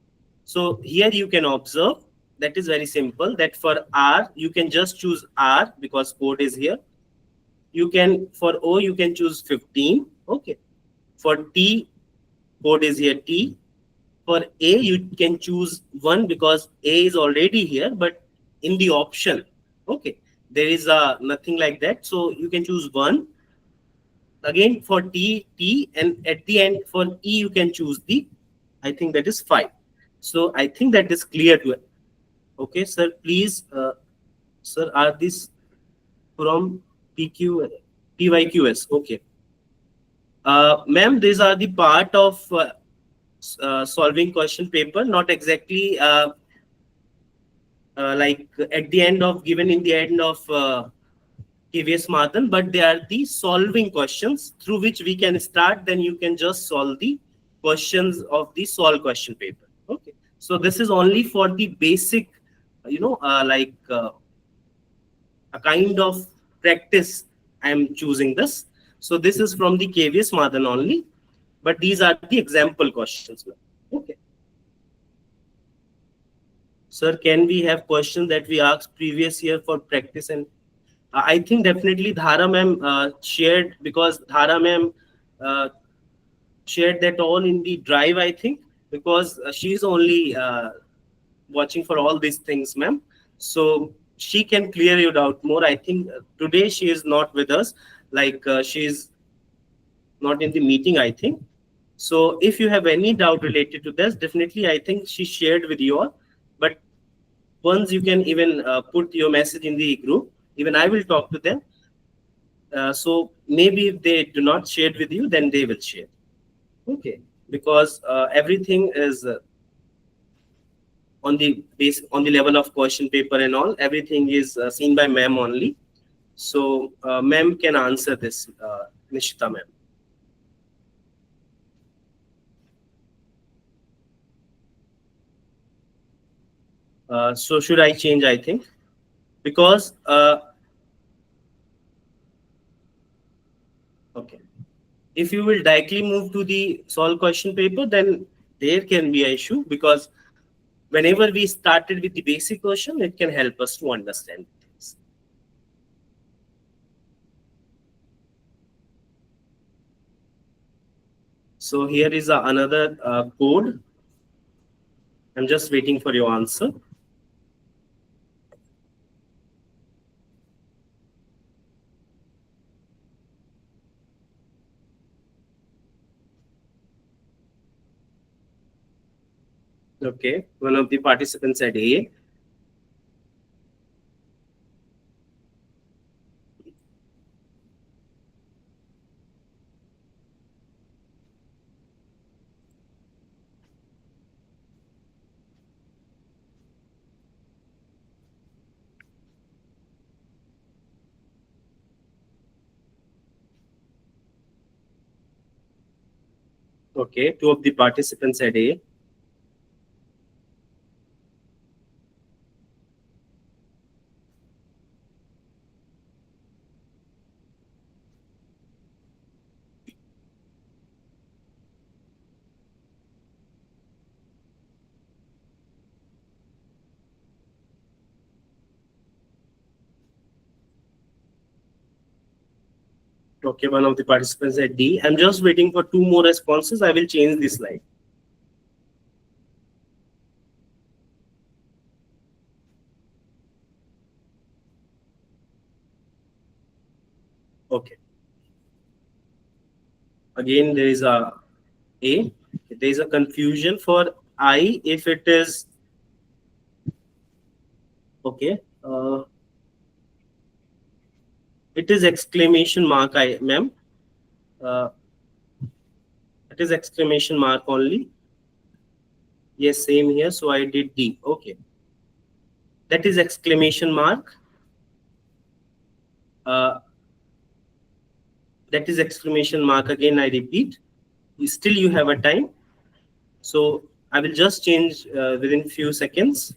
so here you can observe that is very simple, that for R you can just choose R because code is here. You can, for O you can choose 15. Okay, for T code is here T. For A you can choose 1 because A is already here, but in the option, okay, there is nothing like that, so you can choose 1. Again for T, and at the end for E you can choose the, I think that is 5. So I think that is clear to it. Okay, sir, please, sir, are these from PYQS? Okay. Ma'am, these are the part of solving question paper, not exactly like at the end of, given in the end of KVS Madhan, but they are the solving questions through which we can start. Then you can just solve the questions of the solve question paper. Okay, so this is only for the basic, you know, like a kind of practice. I am choosing this. So this is from the KVS Madhan only, but these are the example questions. Okay. Sir, can we have questions that we asked previous year for practice? And I think definitely Dhara ma'am shared, because Dhara ma'am shared that all in the drive, I think, because she's only watching for all these things, ma'am. So she can clear you out more. I think today she is not with us, like she's not in the meeting, I think. So if you have any doubt related to this, definitely I think she shared with you all. But once you can even put your message in the group, even I will talk to them. So maybe if they do not share it with you, then they will share. Okay, because everything is on the base, on the level of question paper and all. Everything is seen by ma'am only. So ma'am can answer this, Nishita ma'am. So should I change? I think because okay, if you will directly move to the solve question paper, then there can be an issue because whenever we started with the basic question, it can help us to understand things. So here is another code. I'm just waiting for your answer. Okay, one of the participants said A. Okay, two of the participants said A. Okay, one of the participants said D. I'm just waiting for two more responses. I will change the slide. Okay. Again, there is a A. There is a confusion for I if it is okay. It is exclamation mark, I ma'am. Uh, it is exclamation mark only. Yes, same here. So I did D. Okay. That is exclamation mark. Uh, that is exclamation mark. Again, I repeat. Still, you have a time. So I will just change within few seconds.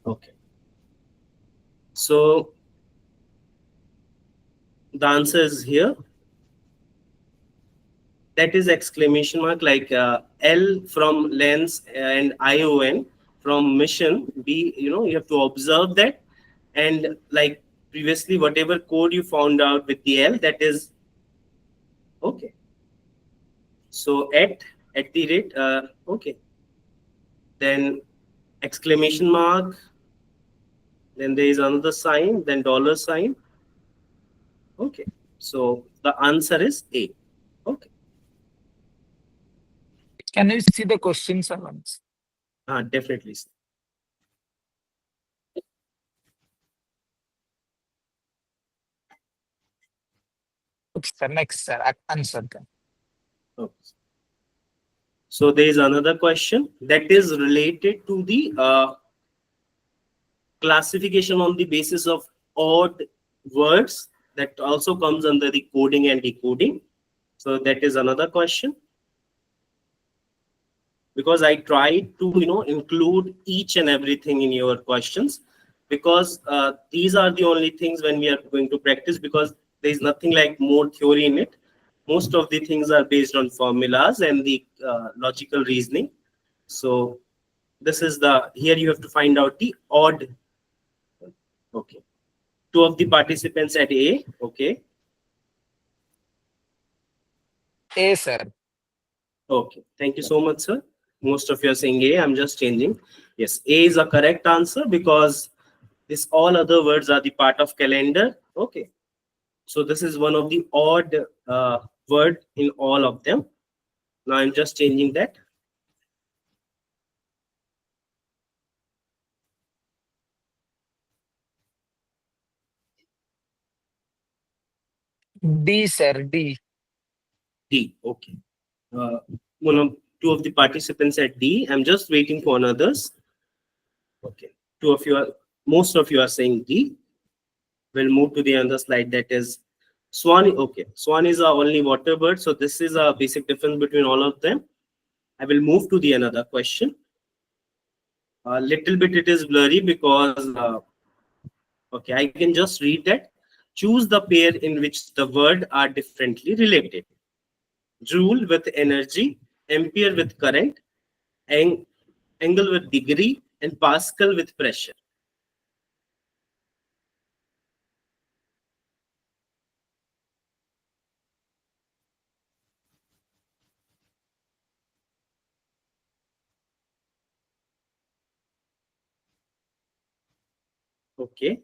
Okay. So the answer is here. That is exclamation mark, like L from lens and ION from mission. B, you have to observe that. And like previously, whatever code you found out with the L, that is okay. So at the rate, okay. Then exclamation mark. Then there is another sign, then dollar sign. Okay. So the answer is A. Okay. Can you see the questions once? Definitely. Okay, sir. Next, sir. Answer them. Okay. So there is another question that is related to the classification on the basis of odd words, that also comes under the coding and decoding. So that is another question. Because I tried to include each and everything in your questions, because these are the only things when we are going to practice, because there is nothing like more theory in it. Most of the things are based on formulas and the logical reasoning. So this is the, here you have to find out the odd. Okay, two of the participants at A. Okay. A, sir. Okay, thank you so much, sir. Most of you are saying A. I'm just changing. Yes, A is a correct answer, because this all other words are the part of calendar. Okay, so this is one of the odd word in all of them. Now I'm just changing that. D, sir. D. D. Okay. Two of the participants said D. I'm just waiting for others. Okay. Most of you are saying D. We'll move to the other slide, that is swan. Okay. Swan is our only water bird. So this is a basic difference between all of them. I will move to the another question. A little bit it is blurry because, okay, I can just read that. Choose the pair in which the word are differently related. Joule with energy, ampere with current, angle with degree, and Pascal with pressure. Okay.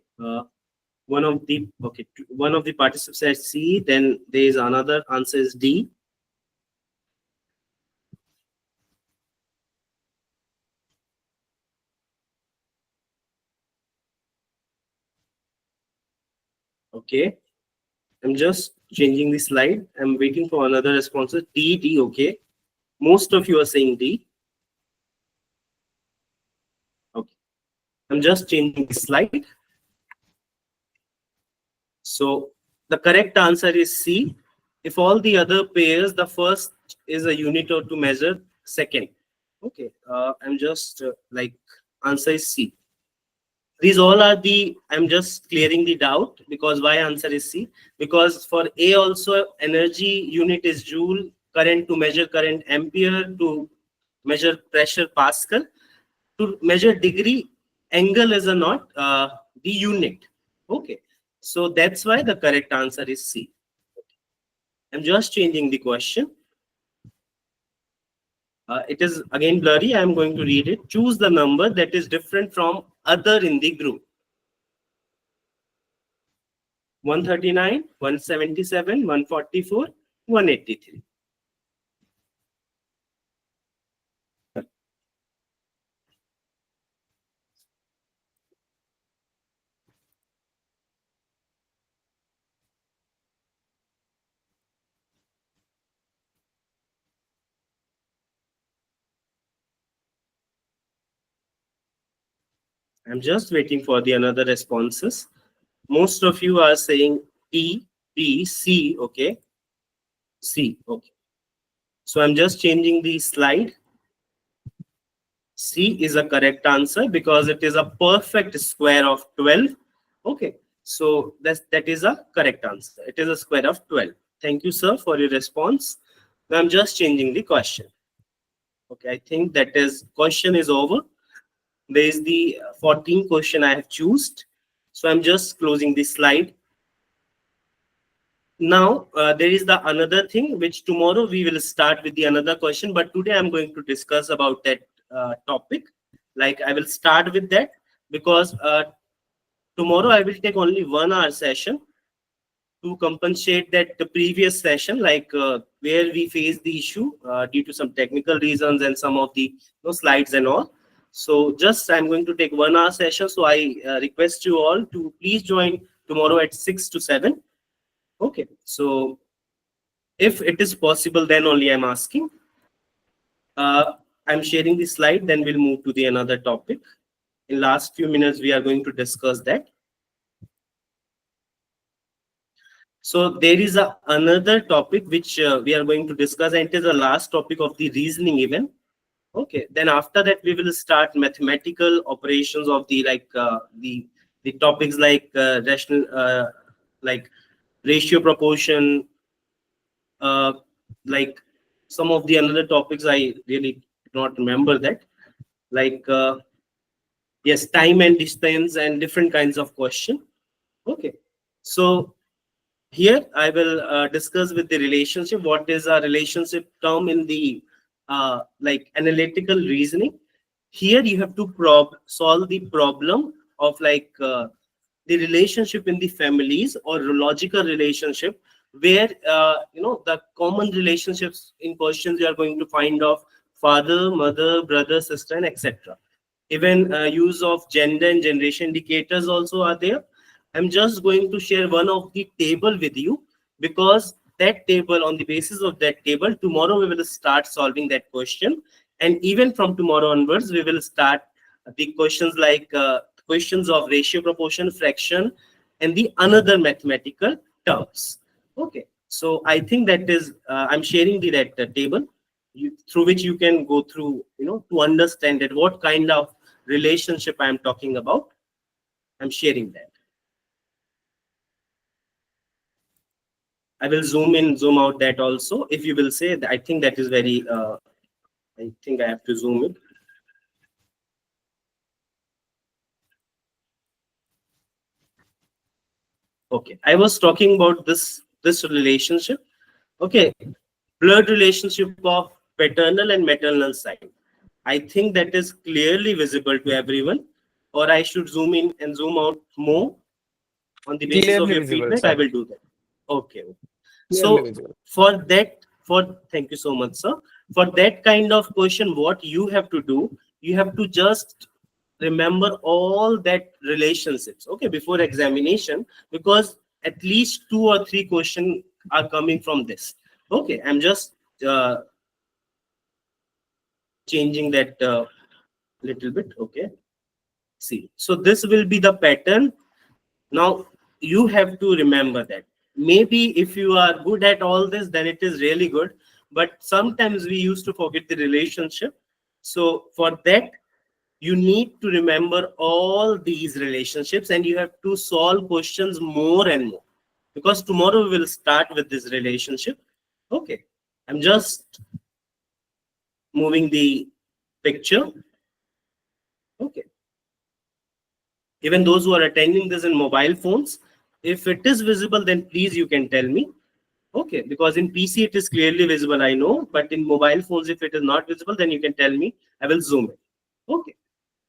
One of the participants said C. Then there is another answer is D. Okay. I'm just changing the slide. I'm waiting for another response. D. Okay. Most of you are saying D. Okay. I'm just changing the slide. So the correct answer is C. If all the other pairs, the first is a unit or to measure second. Okay. I'm just like answer is C. These all are the, I'm just clearing the doubt because why answer is C? Because for A also energy unit is joule, current to measure current, ampere to measure pressure, Pascal. To measure degree, angle is a not the unit. Okay. So that's why the correct answer is C. I'm just changing the question. It is again blurry. I'm going to read it. Choose the number that is different from other in the group. 139, 177, 144, 183. I'm just waiting for the another responses. Most of you are saying E, B, C. Okay. C. Okay. So I'm just changing the slide. C is a correct answer because it is a perfect square of 12. Okay. So that is a correct answer. It is a square of 12. Thank you, sir, for your response. Now I'm just changing the question. Okay. I think that is question is over. There is the 14th question I have chosen. So I'm just closing this slide. Now there is the another thing which tomorrow we will start with the another question, but today I'm going to discuss about that topic. Like I will start with that because tomorrow I will take only 1 hour session to compensate that the previous session, like where we faced the issue due to some technical reasons and some of the slides and all. So just I'm going to take 1 hour session. So I request you all to please join tomorrow at 6 to 7. Okay. So if it is possible, then only I'm asking. I'm sharing the slide, then we'll move to the another topic. In last few minutes, we are going to discuss that. So there is another topic which we are going to discuss, and it is the last topic of the reasoning event. Okay, then after that we will start mathematical operations of the the topics like rational, like ratio, proportion, like some of the another topics I really do not remember that, like yes, time and distance and different kinds of question. Okay, so here I will discuss with the relationship. What is a relationship term in the like analytical reasoning? Here you have to solve the problem of like the relationship in the families or logical relationship where the common relationships in questions you are going to find of father, mother, brother, sister, and etc. Even use of gender and generation indicators also are there. I'm just going to share one of the table with you because that table, on the basis of that table, tomorrow we will start solving that question. And even from tomorrow onwards, we will start the questions like questions of ratio, proportion, fraction, and the another mathematical terms. Okay. So I think that is, I'm sharing that table through which you can go through, to understand that what kind of relationship I'm talking about. I'm sharing that. I will zoom in, zoom out that also. If you will say that, I think that is very, I think I have to zoom in. Okay, I was talking about this relationship. Okay, blood relationship of paternal and maternal side. I think that is clearly visible to everyone, or I should zoom in and zoom out more on the basis of Clearly your visible, feedback. sir. I will do that. Okay. Clearly So visible. thank you so much, sir. For that kind of question, what you have to do, you have to just remember all that relationships, okay, before examination, because at least 2 or 3 questions are coming from this. Okay, I'm just changing that little bit. Okay, see, so this will be the pattern. Now you have to remember that. Maybe if you are good at all this, then it is really good, but sometimes we used to forget the relationship. So for that, you need to remember all these relationships, and you have to solve questions more and more, because tomorrow we will start with this relationship. Okay, I'm just moving the picture. Okay, even those who are attending this in mobile phones, if it is visible, then please you can tell me. Okay, because in PC it is clearly visible, I know, but in mobile phones, if it is not visible, then you can tell me. I will zoom in. Okay.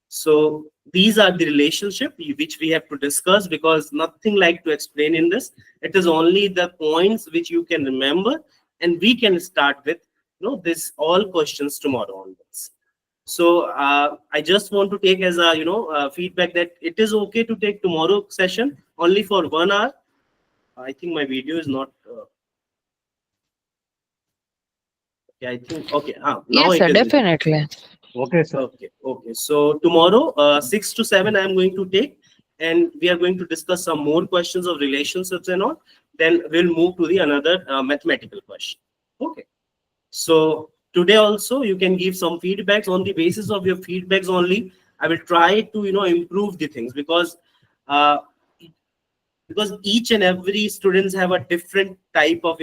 So these are the relationship which we have to discuss, because nothing like to explain in this. It is only the points which you can remember, and we can start with this all questions tomorrow onwards. So I just want to take as a feedback that it is okay to take tomorrow session only for 1 hour. I think my video is not. Okay, I think okay. Now Yes, it sir, is visible. definitely. Okay, sir. Okay. So tomorrow, 6 to 7, I'm going to take, and we are going to discuss some more questions of relationships and all. Then we'll move to the another mathematical question. Okay. So today also you can give some feedbacks. On the basis of your feedbacks only, I will try to improve the things, because each and every students have a different type of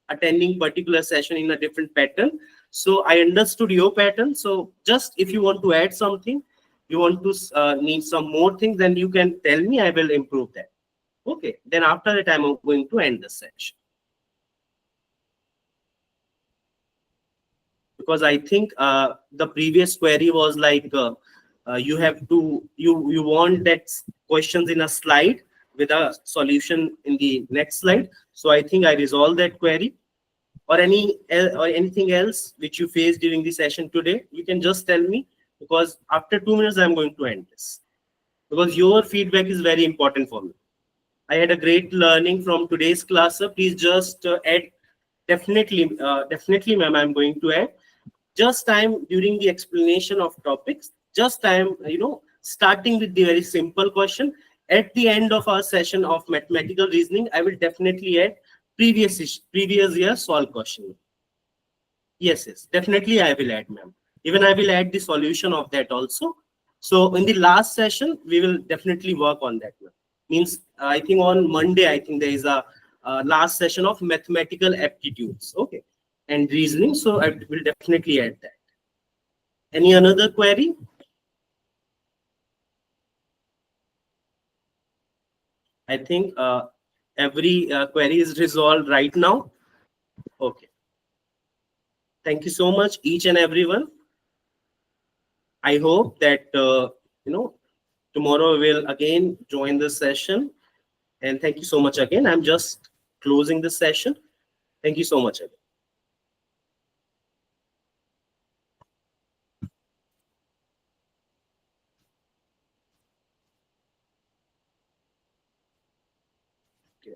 attending particular session in a different pattern. So I understood your pattern. So just if you want to add something, you want to need some more things, then you can tell me. I will improve that. Okay. Then after that, I'm going to end the session, because I think the previous query was like you have to you want that questions in a slide with a solution in the next slide. So I think I resolved that query. Or anything else which you faced during the session today, you can just tell me, because after 2 minutes I'm going to end this, because your feedback is very important for me. I had a great learning from today's class, sir. Please just add. Definitely, ma'am, I'm going to add. Just time during the explanation of topics, just time starting with the very simple question. At the end of our session of mathematical reasoning, I will definitely add previous year solved question. Yes, definitely I will add, ma'am. Even I will add the solution of that also. So in the last session, we will definitely work on that, ma'am. Means I think on Monday, I think there is a last session of mathematical aptitudes, okay, and reasoning. So I will definitely add that. Any another query? I think every query is resolved right now. Okay. Thank you so much, each and everyone. I hope that tomorrow we'll again join the session. And thank you so much again. I'm just closing the session. Thank you so much again.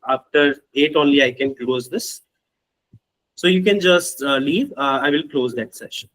After 8 only I can close this. So you can just leave. I will close that session.